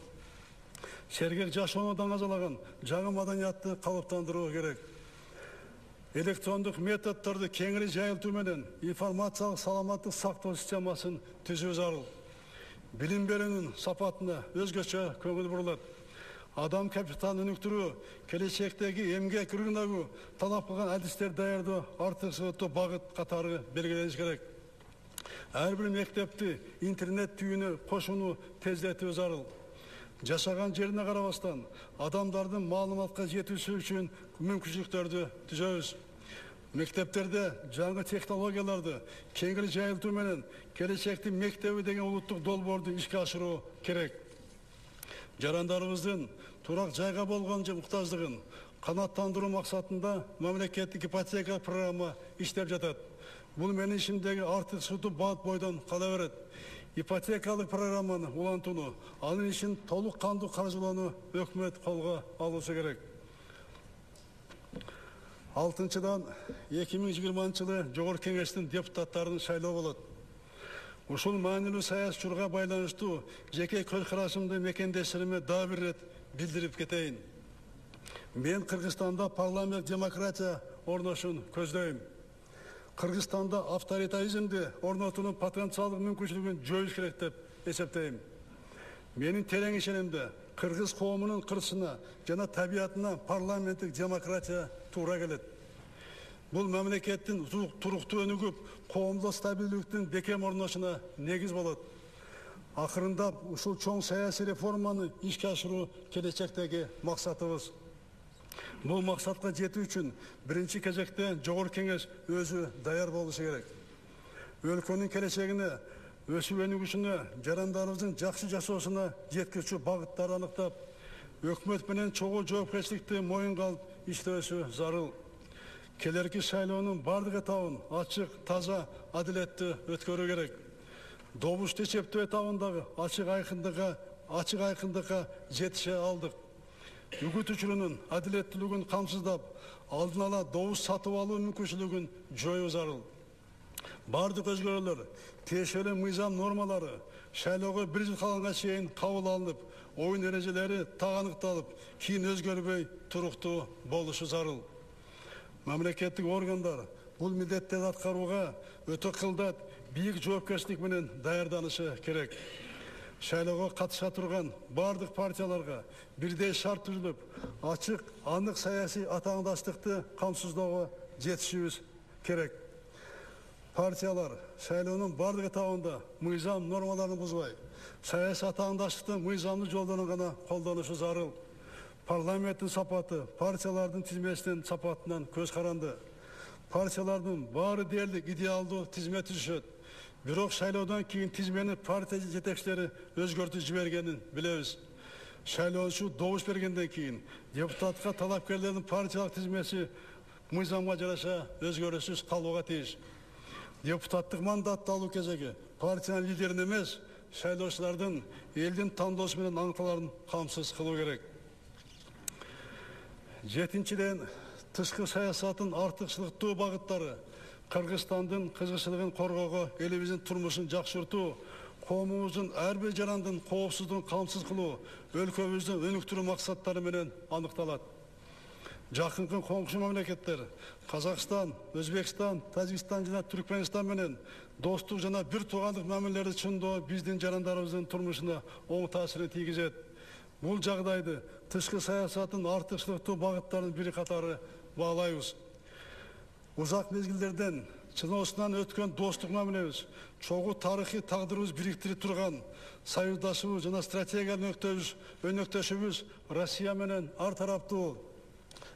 Сергек жашоону даңазалаган жаңы маданиятты калыптандыруу керек. электрондук методдорду кеңири жайылтуу менен информациялык саламаттык сактоо системасын түзүү зарыл. Билим берүүнүн сапатына өзгөчө көңүл бурулат. Адам капиталын өнүктүрүү, келечектеги эмгек рыногу талап кылган адистер даярдоо артыкчылыктуу багыт катары белгилениш керек. Ар бир мектепти интернет түйүнө кошууну тездетүү зарыл. Жашаган жерине карабастан адамдардын маалыматка жетүүсү үчүн мүмкүнчүлүктөрдү түзөбүз. Мектептерде жаңы технологияларды кеңири жайылтуу менен келечектин мектеби деген улуттук долбоорду ишке ашыруу керек. Жарандарыбыздын турак жайга болгон муктаждыгын канааттандыруу максатында мамлекеттик ипотека программа иштеп жатат. Бул менин ишимдеги артыкчылыктуу багыт бойдон кала берет. Ипотекалык программаны улантууну, анын ишин толук кандуу каржылоону өкмөт колго алышы керек. 6-дан 2020-жылы Жогорку Кеңештин депутаттарын шайлоо болот. Ушул маанилүү саясий учурга байланыштуу жеке көз карашымды мекендештериме дагы бир ирет билдирип кетейин. Мен Кыргызстанда парламент демократия орношун көздөйм. Кыргызстанда авторитаризмди орнотуунун потенциалдык мүмкүнчүлүгүн жоюш керек деп эсептейм. Менин терең ишенимде кыргыз коомунун кырсына жана табиятына парламенттик демократия туура келет. Бул мамлекеттин туруктуу өнүгүп, коомдо стабилдүүлүктүн бекем орношуна негиз болот. Акырында ушул чоң саясий реформаны ишке ашыруу келечектеги максатыбыз. Бул максатка жетүү үчүн биринчи кезекте Жогорку Кеңеш өзү даяр болушу керек. Өлкөнүн келечегине, өсүп өнүгүшүнө, жарандарыбыздын жакшы жашоосуна жеткирүүчү багыттарды аныктап, өкмөт менен чогуу жоопкерчиликти моюнга алып иштөөсү зарыл. Келерки шайлоонун бардык этабын ачык, таза, адилеттүү өткөрүү керек. Добушту эсептөө этабындагы ачык айкындыкка жетише алдык. Үгүт учурунун адилеттүүлүгүн камсыздап, алдын ала добуш сатып алуу мүмкүнчүлүгүн жоюу зарыл. Бардык өзгөрүүлөр, тиешелүү мыйзам нормалары шайлоого 1 жыл калганга чейин кабыл алынып, оюн эрежелери так аныкталып, кийин өзгөрбөй туруктуу болушу зарыл. Мамлекеттик органдар бул милдеттерди аткарууга өтө кылдат, бийик жоопкерчилик менен даярданышы керек. Шайлоого катыша турган бардык партияларга бирдей шарт түзүлүп, ачык, анык саясий атаандаштыкты камсыздоого жетишибиз керек. Партиялар шайлоонун бардык этабында мыйзам нормаларын бузбай, саясий атаандаштыктын мыйзамдуу жолдорун гана колдонушу зарыл. Парламенттин сапаты партиялардын тизмесинин сапатынан көз каранды. Партиялардын баары дээрлик идеалдуу тизме түзүшөт. Бирок шайлоодон кийин тизмени партия жетекчилери өзгөртүп жибергенин билебиз. Шайлоочу добуш бергенден кийин депутатка талапкерлердин партиялык тизмеси мыйзамга жараша өзгөрүүсүз калууга тийиш. Депутаттык мандатты алуу кезеги партиянын лидерин эмес, шайлоочулардын элдин тандоосу менен аныкталарын камсыз кылуу керек. 7-ден тышкы саясаттын артыкчылыктуу багыттары Кыргызстандын кызыкчылыгын коргоого, элибиздин турмушун жакшыртуу, коомубуздун ар бир жарандын коопсуздугун камсыз кылуу, өлкөбүздү өнүктүрүү максаттары менен аныкталат. Жакынкы коңшу мамлекеттер Казакстан, Өзбекстан, Тажикстан жана Түркменстан менен достук жана бир туугандык мамилелерди чындоо биздин жарандарыбыздын турмушуна оң таасирин тийгизет. Бул жагдайды тышкы саясаттын артыкчылыктуу багыттарынын бири катары баалайбыз. Узак мезгилдерден чыныгуусунан өткөн достук мамилебиз, чогуу тарыхый тагдырыбыз бириктирип турган союздашыбыз жана стратегиялык өнөктөшүбүз Россия менен ар тараптуу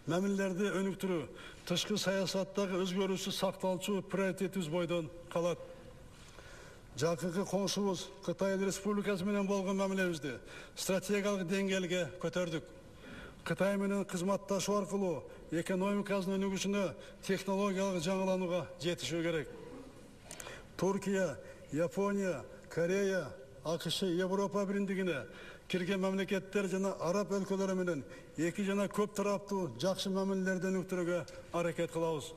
мамилелерди өнүктүрүү, тышкы саясаттагы өзгөрүүсүз сакталчу приоритетибиз бойдон калат. Жакынкы коңшубуз Кытай Республикасы менен болгон мамилебизди стратегиялык деңгээлге көтөрдүк. Кытай менен кызматташуу аркылуу экономикасынын өнүгүшүнө, технологиялык жаңыланууга жетишүү керек. Туркия, Япония, Корея, АКШ, Европа бириндигине кирген мамлекеттер жана араб өлкөлөрү менен эки жана көп тараптуу жакшы мамилелерди өнүктүрүүгө аракет кылабыз.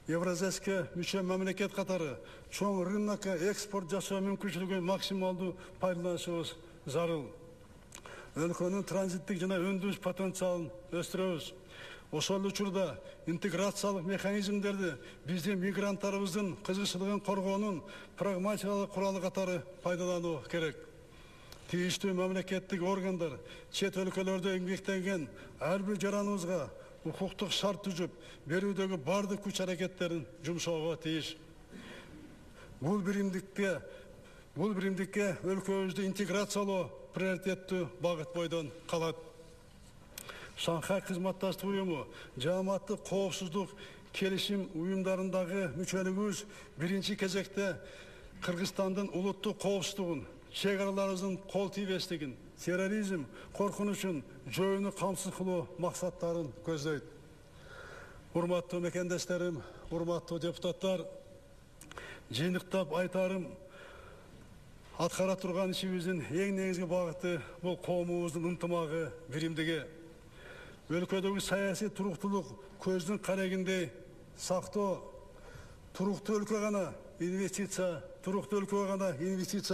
Евразеске мүчө мамлекет катары чоң рынокко экспорт жасоо мүмкүнчүлүгүн максималдуу пайдаланышыбыз зарыл. Өлкөнүн транзиттик жана өндүрүш потенциалын өстүрөбүз. Ошол учурда интеграциялык механизмдерди биздин мигранттарыбыздын кызыкчылыгын коргоонун прагматикалык куралы катары пайдалануу керек. Тийиштүү мамлекеттик органдар чет өлкөлөрдө эмгектенген ар бир жараныбызга укуктук шарт түзүп берүүдөгү бардык күч аракеттерин жумшоого тийиш. Бул биримдикке өлкөбүздү интеграциялоо приоритеттүү багыт бойдон калат. Шанхай кызматташтык уюму жааматтык коопсуздук келишим уюмдарындагы мүчөлүгүбүз биринчи кезекте Кыргызстандын улуттук коопсуздугун, чек араларыбыздын кол тийбестигин, терроризм коркунучун жоюуну камсыз кылуу максаттарын көздөйт. Урматтуу мекендештерим, урматтуу депутаттар, жыйынтыктап айтарым, аткара турган ишибиздин эң негизги багыты бул коомубуздун ынтымагы, биримдиги. Өлкөдөгү саясий туруктуулук көздүн карегиндей сактоо, туруктуу өлкө гана инвестиция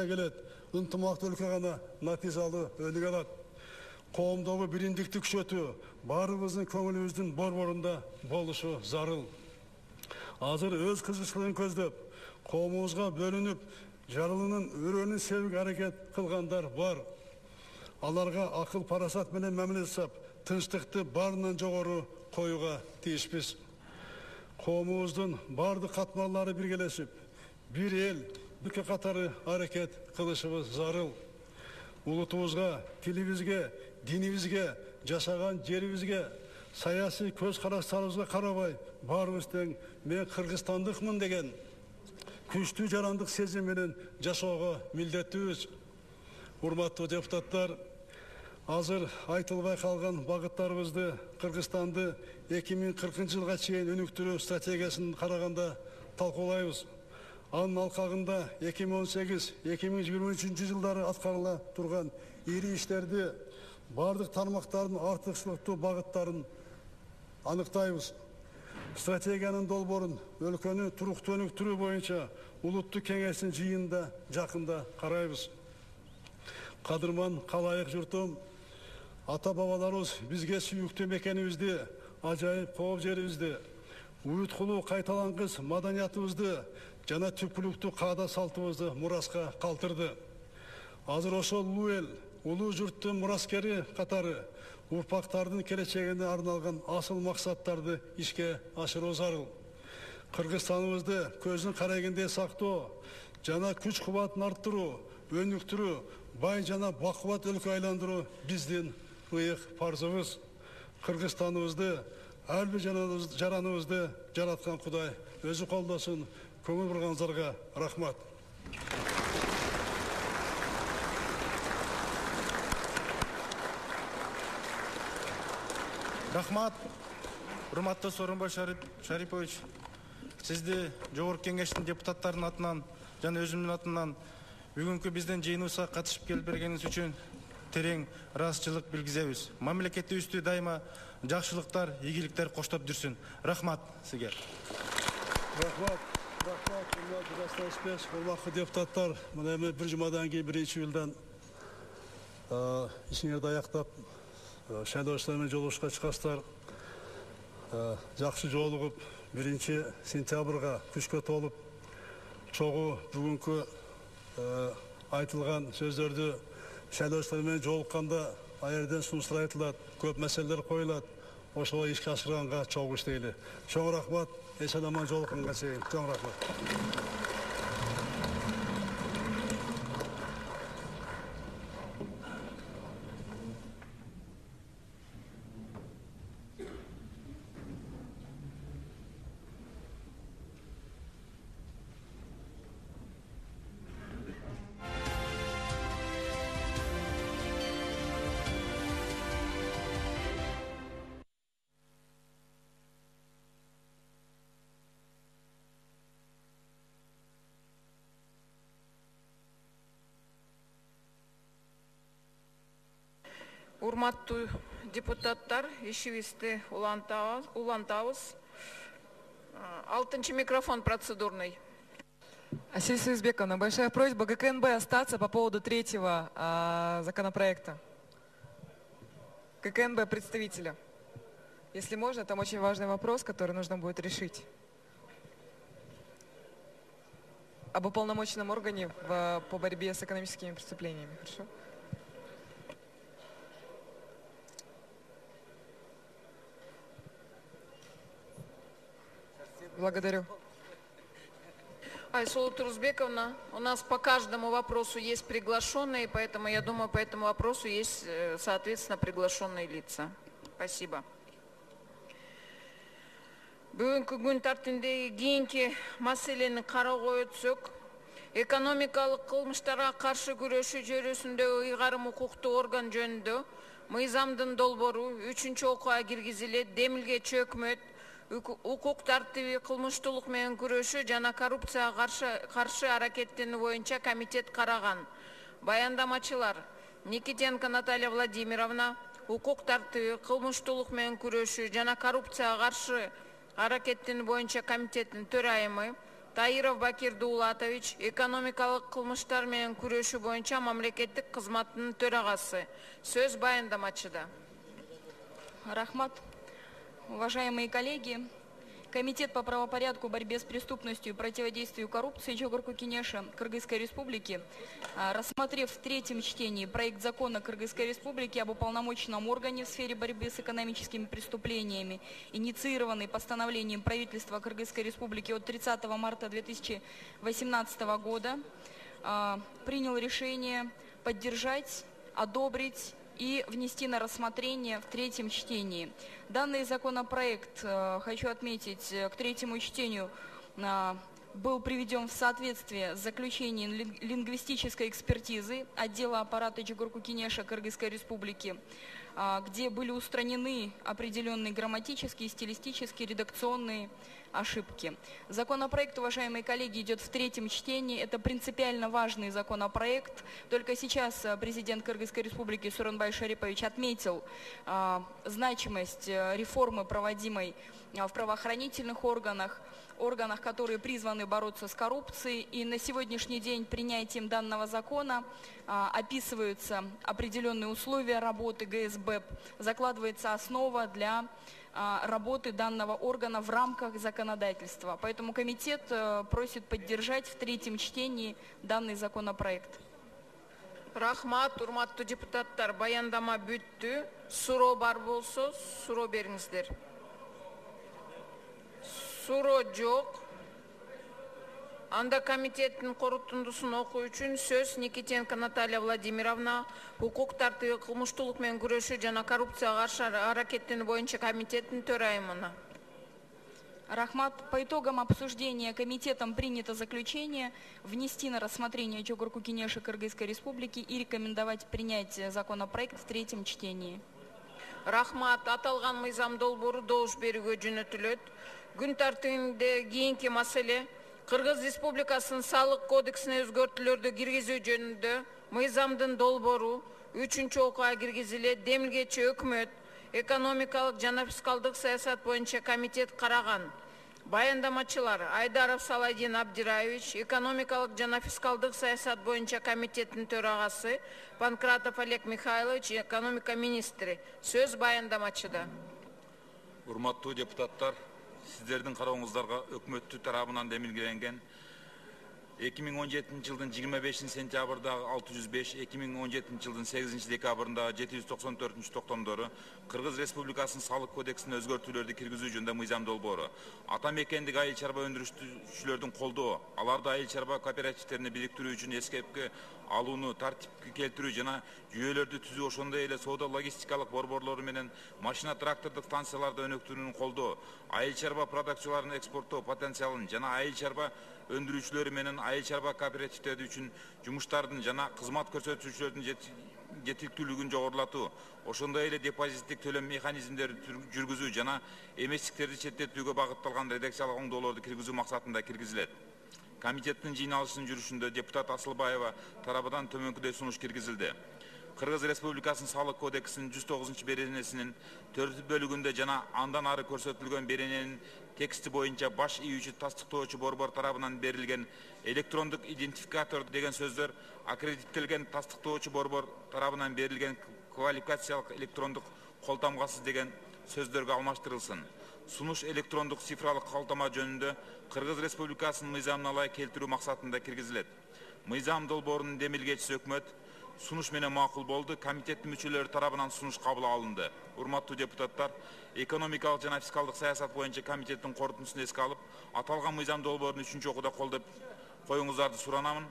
келет, ынтымактуу өлкө гана натыйжалуу өнүгө алат. Коомдогу биримдикти күчөтүү баарыбыздын көңүлүбүздүн борборунда болушу зарыл. Азыр өз кызыкчылыгын көздөп, коомубузга бөлүнүп, жарылынын өрөөнүн себеп аракет кылгандар бар. Аларга акыл парасат менен мамиле жасап, тынчтыкты баарынан жогору коюуга тийишпиз. Коомубуздун бардык катмарлары биргелешип, бир эл, бүкө катары аракет кылышыбыз зарыл. Улутубузга, тилибизге, динибизге, жашаган жерибизге, саясий көз караштарыбызга карабай, баарыбыз тең мен кыргызстандыкмын деген күчтүү жарандык сезим менен жашоого милдеттүүбүз. Урматтуу депутаттар, азыр айтылбай калган багыттарыбызды Кыргызстанды 2040 жылга чейин өнүктүрүү стратегиясын караганда талкуулайбыз. Анын алкагында 2018-2023 жылдары аткарыла турган ири иштерди, бардык тармактардын артыкчылыктуу багыттарын аныктайбыз. Стратегиянын долбоорун өлкөнү туруктуу өнүктүрүү боюнча улуттук кеңештин жыйынында жакында карайбыз. Кадырман калайык журтум, ата-бабаларыбыз бизге сүйүктүү мекенибизди, ажайып кооп жерибизди, уюткулуу кайталангыс маданиятыбызды жана түпкүлүктүү каада салтыбызды мураска калтырды. Азыр ошол улуу эл, улуу журттун мураскери катары урпактардын келечегине арналган асыл максаттарды ишке ашыруу зарыл. Кыргызстаныбызды көздүн карегиндей сактоо жана күч кубатын арттыруу, өнүктүрүү, бай жана бакубат өлкө айландыруу биздин ыйык парзыбыз. Кыргызстаныбызды, ар бир жараныбызды жараткан Кудай өзү колдосун. Көңүл бурганыңыздарга рахмат. Рахмат, урматтуу Сооронбай Шарипович. Сизди Жогорку Кеңештин депутаттарынын атынан жана өзүмдүн атынан бүгүнкү биздин жыйыныбызга катышып келип бергениңиз үчүн терең ыраазычылык билгизебиз. Мамлекетибизди дайыма жакшылыктар, ийгиликтер коштоп жүрсүн. Рахмат сизге. Рахмат, урматтуу депутаттар, мына эми бир жумадан кийин биринчи июлдан ишиңерди аяктап шайлоочулар менен жолугушка чыгасыздар. Жакшы жолугуп, 1 сентябрга күчкө толуп, чогуу бүгүнкү айтылган сөздөрдү шайлоочулар менен жолукканда аерден сунуштар айтылат, көп маселелер коюлат. Ошого ишке ашырганга чогуу иштейли. Чоң рахмат, эсен аман жолукканга чейин. Чоң рахмат. Урматтуу депутаттар, ишибизди улантабыз. 6-й микрофон процедурный. Асель Союзбековна, большая просьба ГКНБ остаться по поводу 3-го законопроекта. ГКНБ представителя. Если можно, там очень важный вопрос, который нужно будет решить. Об уполномоченном органе по борьбе с экономическими преступлениями. Хорошо? Благодарю. Айсулу Турузбековна, у нас по каждому вопросу есть приглашенные, поэтому я думаю, по этому вопросу есть, соответственно, приглашенные лица. Спасибо. Бүгүнкү күн тартибиндеги кийинки маселени кароого өтсөк, экономикалык кылмыштарга каршы күрөшүү жөнүндөгү ыйгарым укуктуу орган жөнүндө мыйзамдын долбоору 3-окууга киргизилет. Демилгечи өкмөт укук тартиби, кылмыштуулук менен күрөшүү жана коррупцияга каршы аракеттенүү боюнча комитет караган. Баяндамачылар: Никитенко Наталья Владимировна, укук тартиби, кылмыштуулук менен күрөшүү жана коррупцияга каршы аракеттенүү боюнча комитеттин төрайымы; Таиров Бакир Дуулатович, экономикалык кылмыштар менен күрөшүү боюнча мамлекеттик кызматтын төрагасы. Сөз баяндамачыда. Рахмат. Уважаемые коллеги, Комитет по правопорядку, борьбе с преступностью и противодействию коррупции Чогорку-Кенеша Кыргызской Республики, рассмотрев в третьем чтении проект закона Кыргызской Республики об уполномоченном органе в сфере борьбы с экономическими преступлениями, инициированный постановлением правительства Кыргызской Республики от 30 марта 2018 года, принял решение поддержать, одобрить и внести на рассмотрение в третьем чтении. Данный законопроект, хочу отметить, к третьему чтению был приведен в соответствие с заключением лингвистической экспертизы отдела аппарата Чогорку-Кенеша Кыргызской Республики, где были устранены определенные грамматические, стилистические, редакционные ошибки. Законопроект, уважаемые коллеги, идет в третьем чтении. Это принципиально важный законопроект. Только сейчас президент Кыргызской Республики Сооронбай Шарипович отметил значимость реформы, проводимой в правоохранительных органах, которые призваны бороться с коррупцией. И на сегодняшний день принятием данного закона описываются определенные условия работы ГСБЭП, закладывается основа для работы данного органа в рамках законодательства. Поэтому комитет просит поддержать в третьем чтении данный законопроект. Рахмат, урматтуу депутаттар, баяндама бүттү. Суроо бар болсо, суроо бериңиздер. Суроо жок. Анда комитеттин корутундусун окуу үчүн сөз Никитенко Наталья Владимировна, укук тартиби, кылмыштуулук менен күрөшүү жана коррупцияга каршы аракеттенүү боюнча комитеттин төрайымына. Рахмат. По итогам обсуждения комитетом принято заключение внести на рассмотрение Чогорку-Кенеша Кыргызской Республики и рекомендовать принять законопроект в третьем чтении. Рахмат. Аталган мыйзам долбоору добуш берүүгө жөнөтүлөт. Күн тартибинде кийинки маселе Кыргыз Республикасынын салык кодексине өзгөртүүлөрдү киргизүү жөнүндө мыйзамдын долбоору 3-окууга киргизилет. Демилгечи өкмөт экономикалык жана фискалдык саясат боюнча комитет караган. Баяндамачылар: Айдаров Саладин Абдираевич, экономикалык жана фискалдык саясат боюнча комитеттин төрагасы; Панкратов Олег Михайлович, экономика министри. Сөз баяндамачыда. Урматтуу депутаттар, сиздердин карооңуздарга өкмөттү тарабынан демилгеленген 2017 жылдын 25 сентябрдагы 605, 2017 жылдын 8 декабрындагы 794 токтомдору Кыргыз Республикасынын салык кодексине өзгөртүүлөрдү киргизүү жөнүндө мыйзам долбоору. Ата мекендик айыл чарба өндүрүшчүлөрдүн колдоо, аларды айыл чарба кооперативтерине бириктирүү үчүн эскепке алууну тартипке келтирүү жана жүйөлөрдү түзүү, ошондой эле соода логистикалык борборлору менен машина трактордук станцияларды өнүктүүнүн колдоо, айыл чарба продукцияларын экспорттоо потенциалын жана айыл чарба өндүрүүчүлөрү менен айыл чарба кооперативдери үчүн жумуштардын жана кызмат көрсөтүүчүлөрдүн жетиктүүлүгүн жогорулатуу, ошондой эле депозиттик төлөм механизмдерин жүргүзүү жана эместиктерди четтетүүгө багытталган редакциялык оңдоолорду киргизүү максатында киргизилет. Комитеттин жыйналышынын жүрүшүндө депутат Асылбаева тарабынан төмөнкүдөй сунуш киргизилди. Кыргыз Республикасынын салык кодексинин 109 беренесинин 4 бөлүгүндө жана андан ары көрсөтүлгөн берененин тексти боюнча баш ийүүчү тастыктоочу борбор тарабынан берилген электрондук идентификатор деген сөздөр аккредиттелген тастыктоочу борбор тарабынан берилген квалификациялык электрондук кол тамгасыз деген сөздөргө алмаштырылсын. Сунуш электрондук цифралык калтама жөнүндө Кыргыз Республикасынын мыйзамына ылайык келтирүү максатында киргизилет. Мыйзам долбоорунун демилгечиси өкмөт сунуш менен макул болду. Комитеттин мүчөлөрү тарабынан сунуш кабыл алынды. Урматтуу депутаттар, экономикалык жана фискалдык саясат боюнча комитеттин корутундусун эске алып, аталган мыйзам долбоорун 3-чү окууда колдоп коюңуздарды суранамын.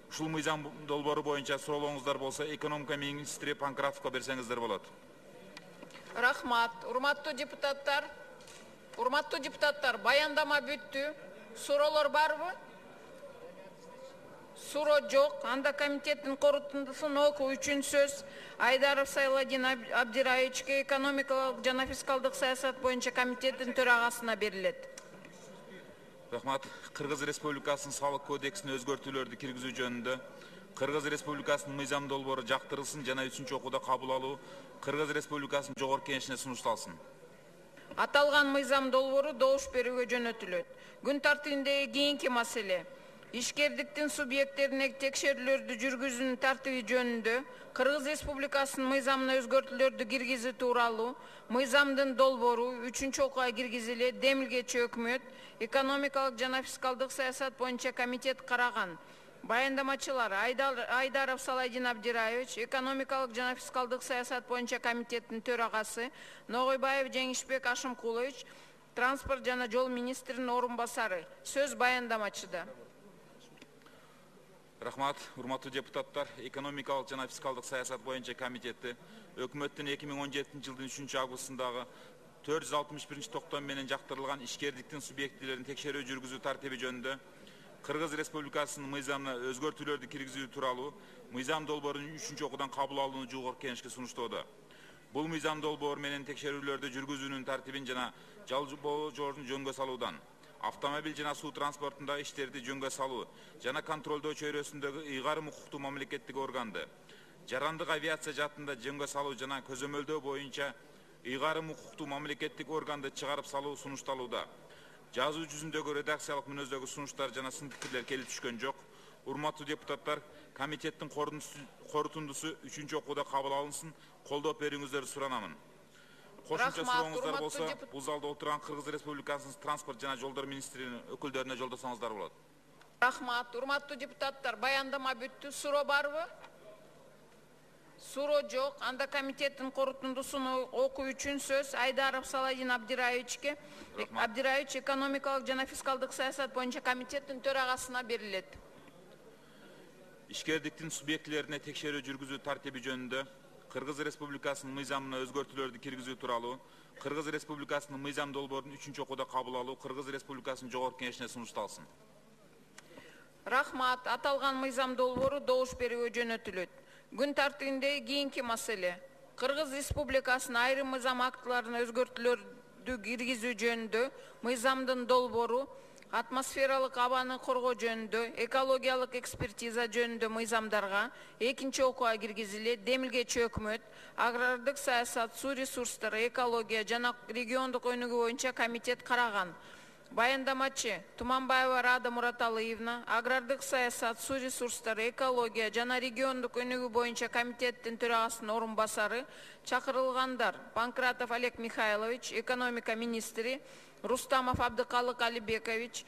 Ушул мыйзам долбоору боюнча суроолоруңуздар болсо, экономика министри Панкратовго берсеңиздер болот. Рахмат. Урматтуу депутаттар, баяндама бүттү. Суроолор барбы? Суроо жок. Анда комитеттин корутундусун окуу үчүн сөз Айдаров Сайладин Абдираевичке, экономикалык жана фискалдык саясат боюнча комитеттин төрагасына берилет. Рахмат. Кыргыз Республикасынын салык кодексине өзгөртүүлөрдү киргизүү жөнүндө Кыргыз Республикасынын мыйзам долбоору жактырылсын жана 3-чү окууда кабыл алуу Кыргыз Республикасынын жогорку кеңешине сунушталсын. Аталган мыйзам долбоору добуш берүүгө жөнөтүлөт. Күн тартибиндеги кийинки маселе ишкердиктин субъекттерине текшерүүлөрдү жүргүзүүнүн тартиби жөнүндө Кыргыз Республикасынын мыйзамына өзгөртүүлөрдү киргизүү тууралуу мыйзамдын долбоору 3-чү окууга киргизилет. Демилгечи өкмөт экономикалык жана фискалдык саясат боюнча комитет караган. Баяндамачылар Айдаров Сайладин Абдираевич, экономикалык жана фискалдык саясат боюнча комитеттин төрагасы, Ногойбаев Жеңишбек Ашымкулович, транспорт жана жол министринин орун басары. Сөз баяндамачыда. Рахмат, урматтуу депутаттар, экономикалык жана фискалдык саясат боюнча комитети өкмөттүн 2017 жылдын 3 августундагы 461 токтом менен жактырылган ишкердиктин субъектилерин текшерүү жүргүзүү тартиби жөнүндө Кыргыз Республикасынын мыйзамына өзгөртүүлөрдү киргизүү тууралуу мыйзам долбоорунун 3-чү окуудан кабыл алууну жогорку кеңешке сунуштоодо. Бул мыйзам долбоор менен текшерүүлөрдү жүргүзүүнүн тартибин жана жалпоо жолун жөнгө салуудан, автомобиль жана суу транспортунда иштерди жөнгө салуу жана контролдоо чөйрөсүндөгү ыйгарым укуктуу мамлекеттик органды, жарандык авиация жаатында жөнгө салуу жана көзөмөлдөө боюнча ыйгарым укуктуу мамлекеттик органды чыгарып салуу сунушталууда. Жазуу жүзүндөгү редакциялык мүнөздөгү сунуштар жана сын пикирлер келип түшкөн жок. Урматтуу депутаттар, комитеттин корутундусу 3-чү окууда кабыл алынсын, колдоп берүүңүздөрдү суранамын. Кошумча сурооңуздар болсо, бул залда отурган Кыргыз Республикасынын транспорт жана жолдор министринин өкүлдөрүнө жолдосоңуздар болот. Рахмат. Урматтуу депутаттар, баяндама бүттү. Суроо барбы? Суроо жок. Анда комитеттин корутундусун окуу үчүн сөз Айдаров Сайладин Абдираевичке, Абдираевич экономикалык жана фискалдык саясат боюнча комитеттин төрагасына берилет. Ишкердиктин субъектилерине текшерүү жүргүзүү тартиби жөнүндө Кыргыз Республикасынын мыйзамына өзгөртүүлөрдү киргизүү тууралуу Кыргыз Республикасынын мыйзам долбоорун 3-чү окууда кабыл алуу Кыргыз Республикасынын жогорку кеңешине сунушталсын. Рахмат. Аталган мыйзам долбоору добуш берүүгө жөнөтүлөт. Күн тартибиндеги кийинки маселе Кыргыз Республикасынын айрым мыйзам актыларына өзгөртүүлөрдү киргизүү жөнүндө мыйзамдын долбоору атмосфералык абаны коргоо жөнүндө экологиялык экспертиза жөнүндө мыйзамдарга 2-чи окууга киргизилет. Демилгечи өкмөт агрардык саясат, суу ресурстары, экология жана региондук өнүгүү боюнча комитет караган. Баяндамачы Туманбаева Рада Мураталыевна, агрардык саясат, суу ресурстары, экология жана региондук өнүгүү боюнча комитеттин төрагасынын орун басары, чакырылгандар Панкратов Олег Михайлович, экономика министри, Рустамов Абдыкалык Алибекович,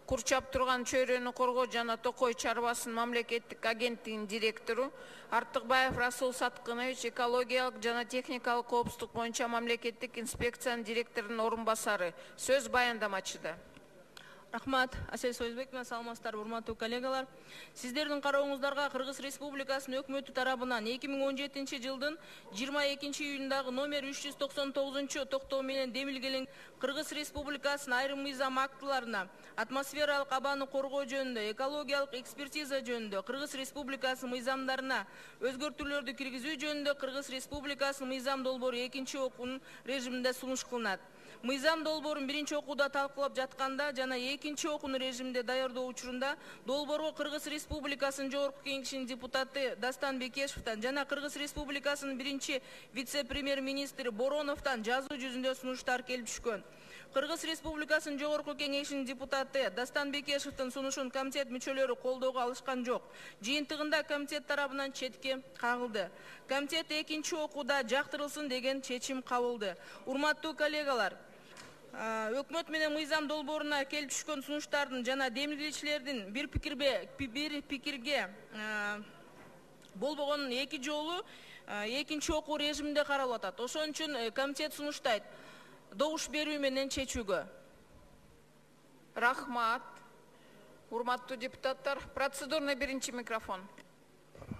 Курчап турган чөйрөнү коргоо жана Токой чарбасынын мамлекеттик агенттигинин директору, Артыкбаев Расул Саткынович, экологиялык жана техникалык коопсуздук боюнча мамлекеттик инспекциянын директорунун орун басары. Сөз баяндамачыда. Рахмат, Асель Союзбековна, саламатсыздар, урматтуу коллегалар. Сиздердин карооңуздарга Кыргыз Республикасынын өкмөтү тарабынан 2017 жылдын 22 июндагы номер 399 токтоо менен демилгелен Кыргыз Республикасынын айрым мыйзам актыларына атмосфералык абаны коргоо жөнүндө, экологиялык экспертиза жөнүндө, Кыргыз Республикасынын мыйзамдарына өзгөртүүлөрдү киргизүү жөнүндө Кыргыз Республикасынын мыйзам долбоору 2-чи окуунун режиминде сунуш кылынат. Мыйзам долбоорун 1-чи окууда талкуулап жатканда жана 2-чи окуунун режиминде даярдоо учурунда долбоорго Кыргыз Республикасынын жогорку кеңешинин депутаты Дастан Бекешевтен жана Кыргыз Республикасынын 1-чи вице-премьер-министри Бороновтан жазуу жүзүндө сунуштар келип түшкөн. Кыргыз Республикасынын Жогорку Кеңешинин депутаты Дастан Бекешевдин сунушун комитет мүчөлөрү колдоого алышкан жок. Жыйынтыгында комитет тарабынан четке кагылды. Комитет экинчи окууда жактырылсын деген чечим кабылды. Урматтуу коллегалар, өкмөт менен мыйзам долбооруна келип түшкөн сунуштардын жана демилгечилердин бир пикирге болбогонун эки жолу экинчи окуу режиминде каралып атат. Ошон үчүн комитет сунуштайт добуш берүү менен чечүүгө. Рахмат. Урматтуу депутаттар, процедурный биринчи микрофон.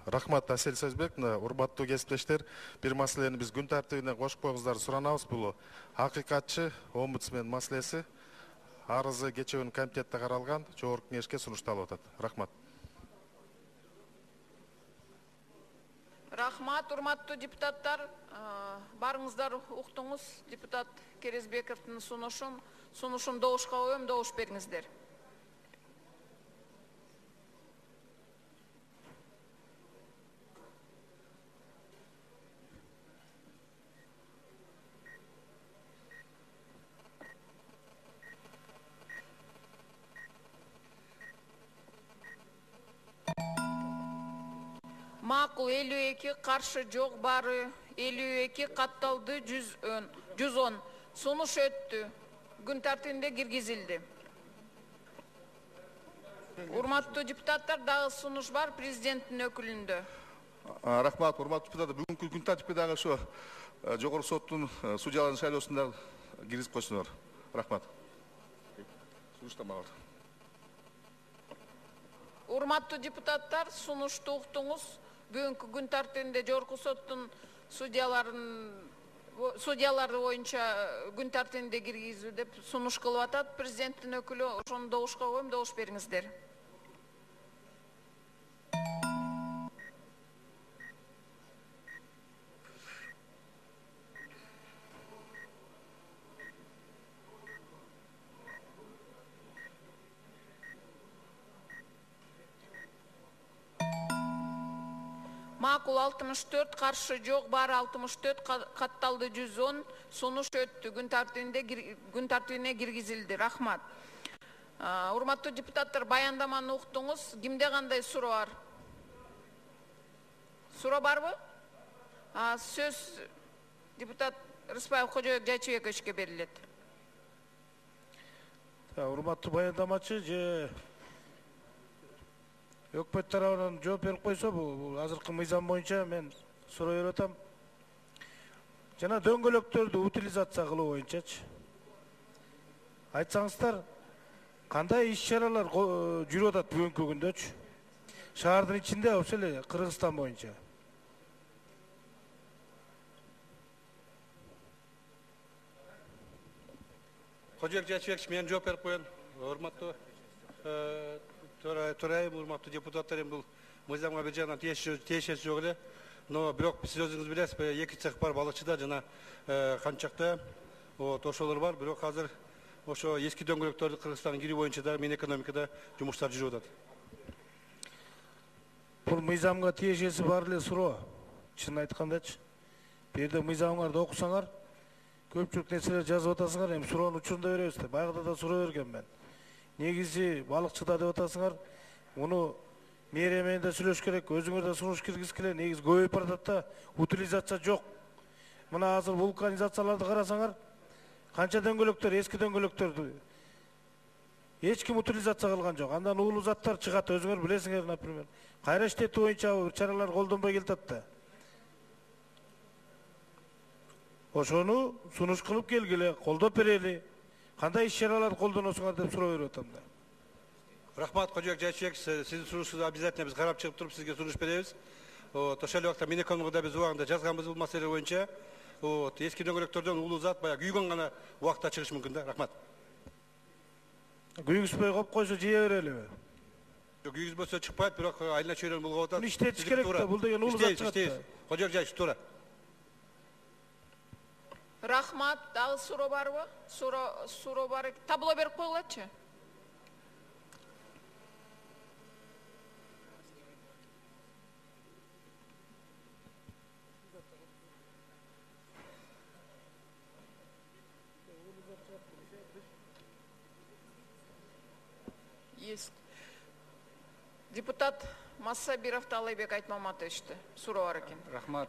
Рахмат, Асель Сөзбековна. Урматтуу кесиптештер, бир маселени биз күн тартибине кошуп коюңуздар суранабыз. Бул акыйкатчы омбудсмен маселеси арызы кечээ күнү комитетте каралган, Жогорку Кеңешке сунушталып атат. Рахмат. Рахмат, урматтуу депутаттар, барыңыздар уктуңуз. Депутат Керезбековдун сунушун добушка коем, добуш бериңиздер. Макул 52, каршы жок бары 52, катталды 110. Сунуш өттү. Күн тартибинде киргизилди. Урматтуу депутаттар, дагы сунуш бар президенттин өкүлүндө. Рахмат, урматтуу депутаттар, бүгүнкү күн тартипке дагы ошо Жогорку соттун судьяларын шайлоосунда киргизип койсуңар. Рахмат. Сунуштамагыла. Урматтуу депутаттар, сунушту уктуңуз. Бүгүнкү күн тартибинде Жогорку соттун судьялары боюнча күн тартибинде киргизүү деп сунуш кылып атат. Президенттин өкүлү, ошону добушка коем, добуш бериңиздер. Макул 64, каршы жок бары 64, катталды 110, сунуш өттү. Күн тартибине киргизилди. Рахмат. Урматтуу депутаттар, баяндаманы уктуңуз. Кимде кандай суроо бар? Суроо барбы? Сөз депутат Рыспаев Кожоек Жайчыбековичке берилет. Урматтуу баяндамачы же өкмөт тарабынан жооп берип койсо, бул азыркы мыйзам боюнча мен суроо берип атам. Жана дөңгөлөктөрдү утилизация кылуу боюнчачы айтсаңыздар, кандай иш-чаралар жүрүп атат бүгүнкү күндөчү? Шаардын ичинде, ошо эле Кыргызстан боюнча. Кожоек Жайчыбекович, мен жооп берип коеюн. Урматтуу төрайым, урматтуу депутаттар, бул мыйзамга бир жагынан тиешеси жок эле. Но бирок сиз өзүңүз билесиз, эки цех бар балыкчыда жана канчакта ошолор бар. Бирок азыр ошо эски дөңгөлөктөрдү Кыргызстанга кирүү боюнча да Минэкономикада жумуштар жүрүп атат. Бул мыйзамга тиешеси бар эле суроо. Чын айткандачы, бул жерде мыйзамыңарды окусаңар, көпчүлүк нерселер жазып атасыңар. Эми суроонун учурунда беребиз да. Баягыда да суроо берген мен. Негизи балыкчыда деп атасыңар, муну мэрия менен да сүйлөш керек, өзүңөр да сунуш киргизип келе. Негизи көбөйүп баратат да, утилизация жок. Мына азыр вулканизацияларды карасаңар, канча дөңгөлөктөр, эски дөңгөлөктөрдү эч ким утилизация кылган жок. Андан уулуу заттар чыгат, өзүңөр билесиңер, например. Кайра иштетүү боюнча чаралар колдонбой келатат да. Ошону сунуш кылып келгиле, колдоп берели. Кандай иш-чаралар колдоносуңар деп суроо берип атам да. Рахмат, Кожоек Жайчыбекович, сиздин сунушуңузду обязательно биз карап чыгып туруп сизге сунуш беребиз. Ошол эле убакта Минэкономикада биз убагында жазганбыз бул маселе боюнча. Эски дөңгөлөктөрдөн уулуу зат баягы күйгөн гана убакта чыгышы мүмкүн да. Рахмат. Күйгүзбөй коюп койсо жие берелиби? Күйгүзбөсө чыкпайт, бирок айына чөйрөн булгап атат. Иштетиш керек да, бул деген уулуу зат чыгат да. Кожоек Жайчыбекович, туура. Рахмат, дагы суроо барбы? Суроо бар. Табло берип койгулачы. Есть. Депутат Массабиров Талайбек Айтмаматовичті суроо бар екен. Рахмат,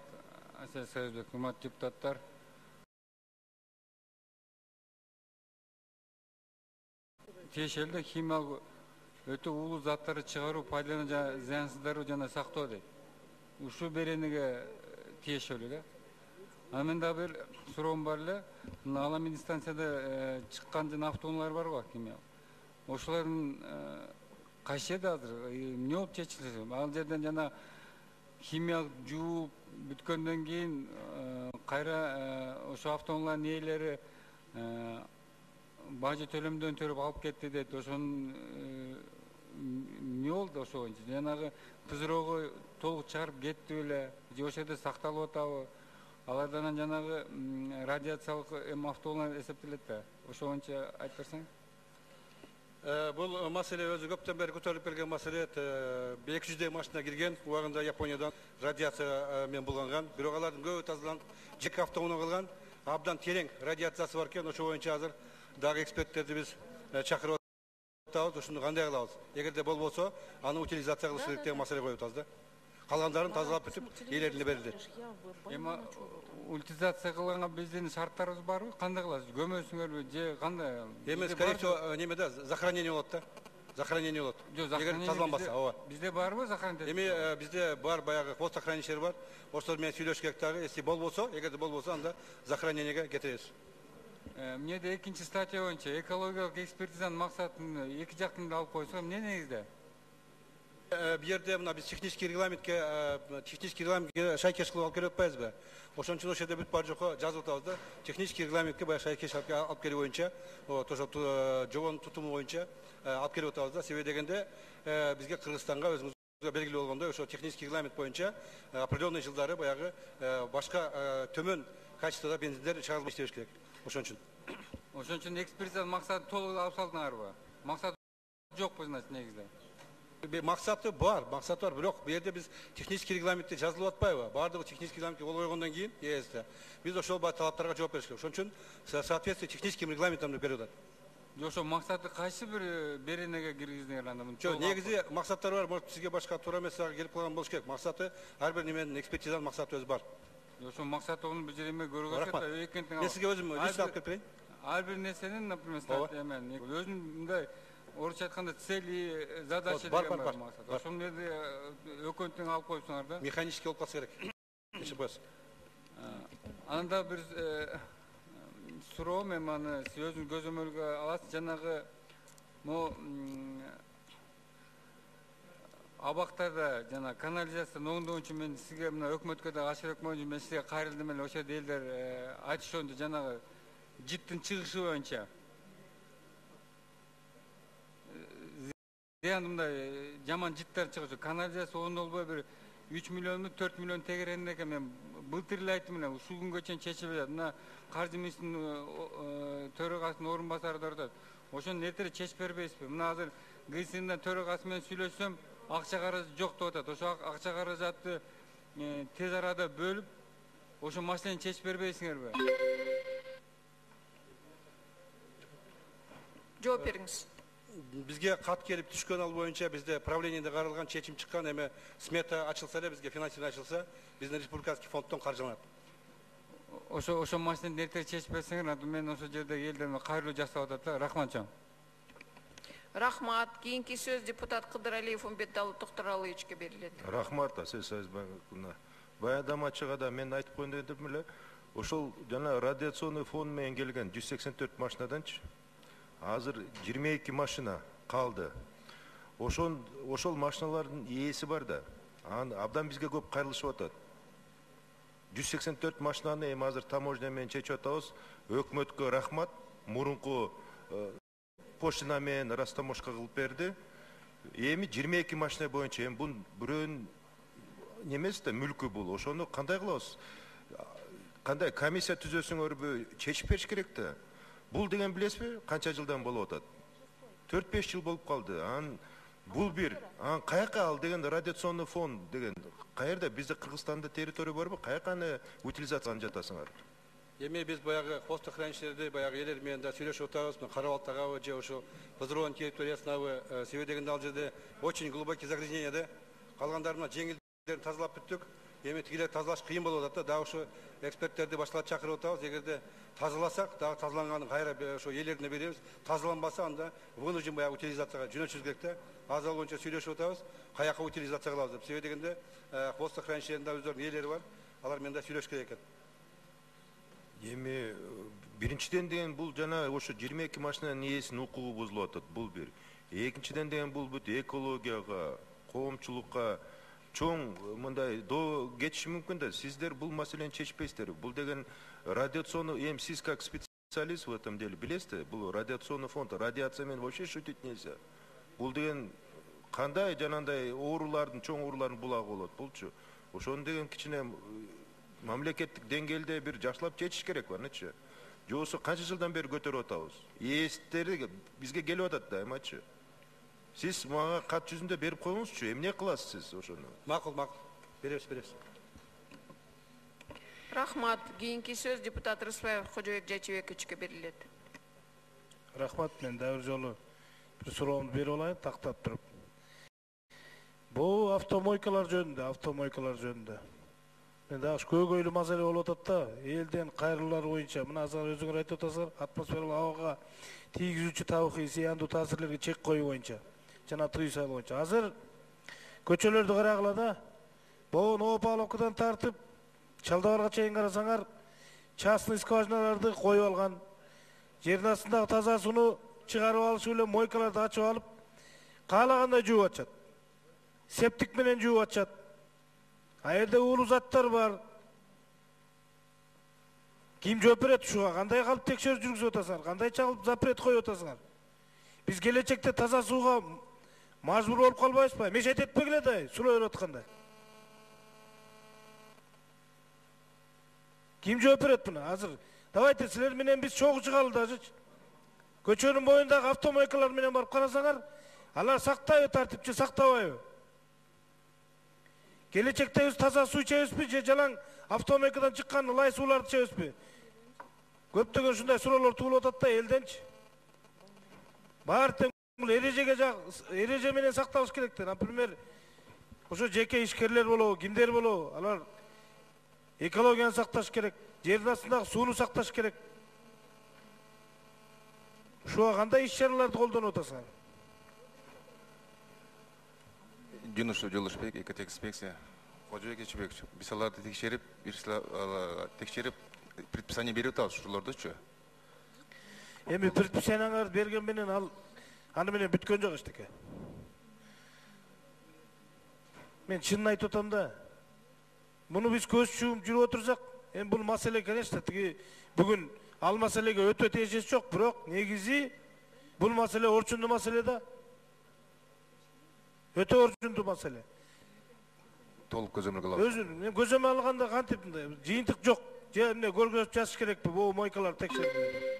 Асел Союзбек, құрметті депутаттар. Тиешелі химиялық өтө улуу заттарды чыгаруу, пайдалануу жана зыянсыздыруу жана сактоо дейт. Ушул берениге тиешелүү. Анан да бир суроом бар эле. Алам станцияда чыккан жана автоунаалар бар го химиялык. Ошолордун кайсы жерде азыр эмне болуп чечилсе? Ал жерден жана химиялык жууп бүткөндөн кийин кайра ошо автоунаалардын ээлери бажы төлөмдөн төрөп алып кетти дейт. Ошонун эмне болду ошо боюнча? Жанагы кызыроого толук чыгарып кетти беле? Же ошол жерде сакталып атабы? Алардан жанагы радиациялык автоунаалар эсептелет да. Ошо боюнча айтып берсең. Бұл маселе өзі көптен бері көтеріліп келген маселе. 200 машина келген, уағында Япониядан радиациямен болғанған. Бирок алардын көбү тазаланып, жеке автоунаа кылган, абдан терең радиациясы бар экен. Ошо боюнча азыр дагы эксперттерди биз чакырып атабыз. Ушуну кандай кылабыз? Эгерде болбосо, аны утилизация кылыш керек деген маселе коюп атабыз да. Калгандарын тазалап бүтүп, ээлерине берилет. Эми утилизация кылганга биздин шарттарыбыз барбы? Кандай кыласыз? Көмөсүңөрбү же кандай? Эми скорее всего немеде захоронение болот да. Захоронение болот. Эгер тазаланбаса, ооба. Бизде барбы захоронение? Эми бизде бар баягы хвостохранилиштер бар. Ошолор менен сүйлөшүш керек дагы. Если болбосо, эгерде болбосо, анда захоронениеге кетиребиз. Эмнеде экинчи статья боюнча экологиялык экспертизанын максатын эки жактын да алып койсо, эмне негизде? Бу жерде мына биз технический регламентке шайкеш кылып алып келип атпайбызбы? Ошон үчүн ошол жерде бүт бар жокко жазып атабыз да. Технический регламентке баягы шайкеш алып келүү боюнча, ошо жогон тутуму боюнча алып келип атабыз да. Себеби дегенде бизге Кыргызстанга өзүңүзгө белгилүү болгондой, ошо технический регламент боюнча определенный жылдары баягы башка төмөн качестводо бензиндер чыгарылып иштеш керек. Ошон үчүн экспертизанын максаты толук алып салдыңарбы? Максаты жокпу, значит, негизде. Максаты бар, бирок бу жерде биз технический регламентте жазылып атпайбы? Бардыгы технический регламентке кол койгондон кийин, биз ошол талаптарга жооп бериш керек. Ошон үчүн соответствие техническим регламентам берип атат. Ошо максаты кайсы бир беренеге киргиздиңер анда? Жок, негизи максаттар бар. Может, сизге башка туура эмес келип калган болуш керек. Максаты ар бир неменин экспертизанын максаты өзү бар. Ошо максаты бул жерде эме көргөзөт. Мен сизге өзүм лично алып келип берейин. Ар бир нерсенин, например, өзүнүн мындай орусча айтканда цели, задача деген бар. Ошол жерде өкмөттүн алып коюпсуңар да. Механически болуп калса керек. ШПС. Анда бир суроо, мен аны сиз өзүңүз көзөмөлгө аласыз. Жанагы абактарда жана канализацияны оңдоо үчүн мен сизге мына өкмөткө да ашырып коюмун, мен сизге кайрылдым эле. Ошо жерде элдер айтышондо жанагы життин чыгышы боюнча мындай жаман життер чыгып, канализация оңдолбой бир 3 миллионму 4 миллион тегеренде экен. Мен былтыр эле айттым эле, ушул күнгө чейин чечилбей жатат. Мына каржы министринин төрагасынын орун басары да атат. Ошону эртерээк чечип бербейсизби? Мына азыр ГСИНдин төрагасы менен сүйлөшсөм, акча каражат жок деп атат. Ошо акча каражатты тез арада бөлүп, ошо маселени чечип бербейсиңерби? Жооп бериңиз. Бизге кат келип түшкөн ал боюнча бизде правлениеде каралган чечим чыккан. Эми смета ачылса эле, бизге финансирование ачылса, биздин республиканский фонддон каржыланат. Ошо маселени эртерээк чечип берсеңер, мен ошол жерде элдерге кайрылуу жасап атат да. Рахмат жан. Рахмат. Кийинки сөз депутат Кыдыралиев Умбеталы Токтуралыевичке берилет. Рахмат, Асел Союзбековна. Баяндамачыга да мен айтып коеюн дедим эле. Ошол жана радиационный фон менен келген 184 машинаданчы азыр 22 машина калды. Ошол машиналардын ээси бар да. Абдан бизге көп кайрылышып атат. 184 машинаны эми азыр таможня менен чечип атабыз. Өкмөткө рахмат. Мурунку почта менен растаможка кылып берди. Эми 22 машина боюнча эми бул бирөөнүн немеси да мүлкү бул. Ошону кандай кылабыз? Кандай комиссия түзөсүңөрбү? Чечип бериш керек да. Бул деген билесизби? Канча жылдан болуп атат? 4-5 жыл болуп калды. Бул бир. Каяка ал деген радиационный фон деген каерде? Бизде Кыргызстанда территория барбы? Каяка аны утилизацияны жатасыңар? Эми біз баяғы хостық хранилищелерде баяғы елермен де сөйлешіп отырмыз, Қарабалтағы же ошо Бызырон территориясындағы себедегенде ал жерде очень глубокий загрязнение да. Қалғандарына жеңілдерін тазалап біттік. Эми тигилер тазалаш қиын болып жатты. Да ошо эксперттерди башкаларды чакырып атабыз. Эгерде тазаласак, дагы тазаланганын кайра ошо элерине беребиз. Тазаланбаса анда вынужден баягы утилизацияга жөнөтүшүбүз керек да. Азыр боюнча сүйлөшүп атабыз. Каяка утилизация кылабыз деп. Себеби дегенде хостық хранилищелеринде өздөрүнүн ээлери бар. Алар менен да сүйлөшүш керек экен. Эми биринчиден деген бул жана ошо 22 машинанын ээсинин укугу бузулуп атат. Бул бир. Экинчиден деген бул бүт экологияга, коомчулукка чоң мындай доо кетиши мүмкүн да. Сиздер бул маселени чечпейсиздер. Бул деген радиационный, эми сиз как специалист в этом деле билесиз, бул радиационный фонд, радиация менен вообще шутить нельзя. Бул деген кандай жанандай оорулардын, чоң оорулардын булагы болот булчу. Ошону деген кичине мамлекеттик деңгээлде бир жакшылап чечиш керек барнычы. Жоксо канча жылдан бери көтөрүп атабыз. ээстери бизге келип атат да, эмачы. Сиз мага кат жүзүндө берип коюңузчу. Эмне кыласыз сиз ошону? Макул. Беребиз. Рахмат. Кийинки сөз депутат Рыспаев Кожобек Жачыбековичке берилет. Рахмат, мен дагы жолу бир суроомду берип алайын, тактап туруп. Бул автомойкалар жөнүндө. Мен дагы көйгөйлүү маселе болуп атат да, элден кайрылуулар боюнча, мына азыр өзүңөр айтып атасыздар, атмосфералык абага тийгизүүчү табигый зыяндуу таасирлерге чек коюу боюнча, жана тыюу салуу боюнча. Азыр көчөлөрдү карагыла да, бул Новопавловкадан тартып, Чалдабарга чейин карасаңар, частный скважиналарды коюп алган, жердин астындагы таза сууну чыгарып алыш менен мойкаларды ачып алып, каалагандай жууп атышат. Септик менен жууп атышат. Айерде уулуу заттар бар. Ким жооп берет ушуга? Кандай калып текшерүү жүргүзүп атасыңар? Кандай чагылып запрет коюп атасыңар? Биз келечекте таза сууга мажбур болуп калбайбызбы? Мешет этпегиле да, сулай берип атканда. Ким жооп берет буна? Азыр давайте силер менен биз чогуу чыгалы дажычы. Көчөнүн боюндагы автомойкалар менен барып карасаңар, алар сактайбы тартипчи, сактабайбы? Келечекте биз таза суу ичебизби же жалаң автомойкадан чыккан лай сууларды ичебизби? Көптөгөн ушундай суроолор туулуп атат да элденчи. Баары тең бул эреже менен сакталыш керек да. Например, ошо жеке ишкерлер болобу, кимдер болобу, алар экологияны сакташ керек, жердин астындагы сууну сакташ керек. Ушуга кандай иш-чараларды колдонуп атасыңар? Жунушев Жолушбек, экотекспекция. Кожобек Жачыбекович, биз аларды текшерип, предписание берип атабыз ушулардычы. Эми предписаниеңарды берген менен аны менен бүткөн жок эчтеке. Мен чынын айтып атам да. Муну биз көз чуумуп жүрүп отурсак, эми бул маселе, конечно, бүгүн ал маселеге өтө тиешеси жок, бирок негизи бул маселе орчундуу маселе да. Өтө орчундуу маселе. Толук көзөмөлгө алабыз. Мен көзөмө алганда кантип мындай жыйынтык жок. Же эмне көргөзүп жазыш керекпи? Бул мойкалар текшерилди.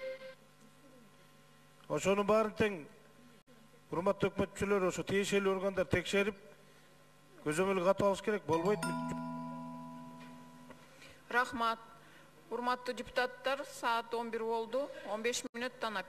Ошонун баарын тең урматтуу өкмөт мүчөлөрү, ошо тиешелүү органдар текшерип, көзөмөлгө катып алыш керек, болбойт. Рахмат. Урматтуу депутаттар, саат 11 болду. 15 мүнөттөн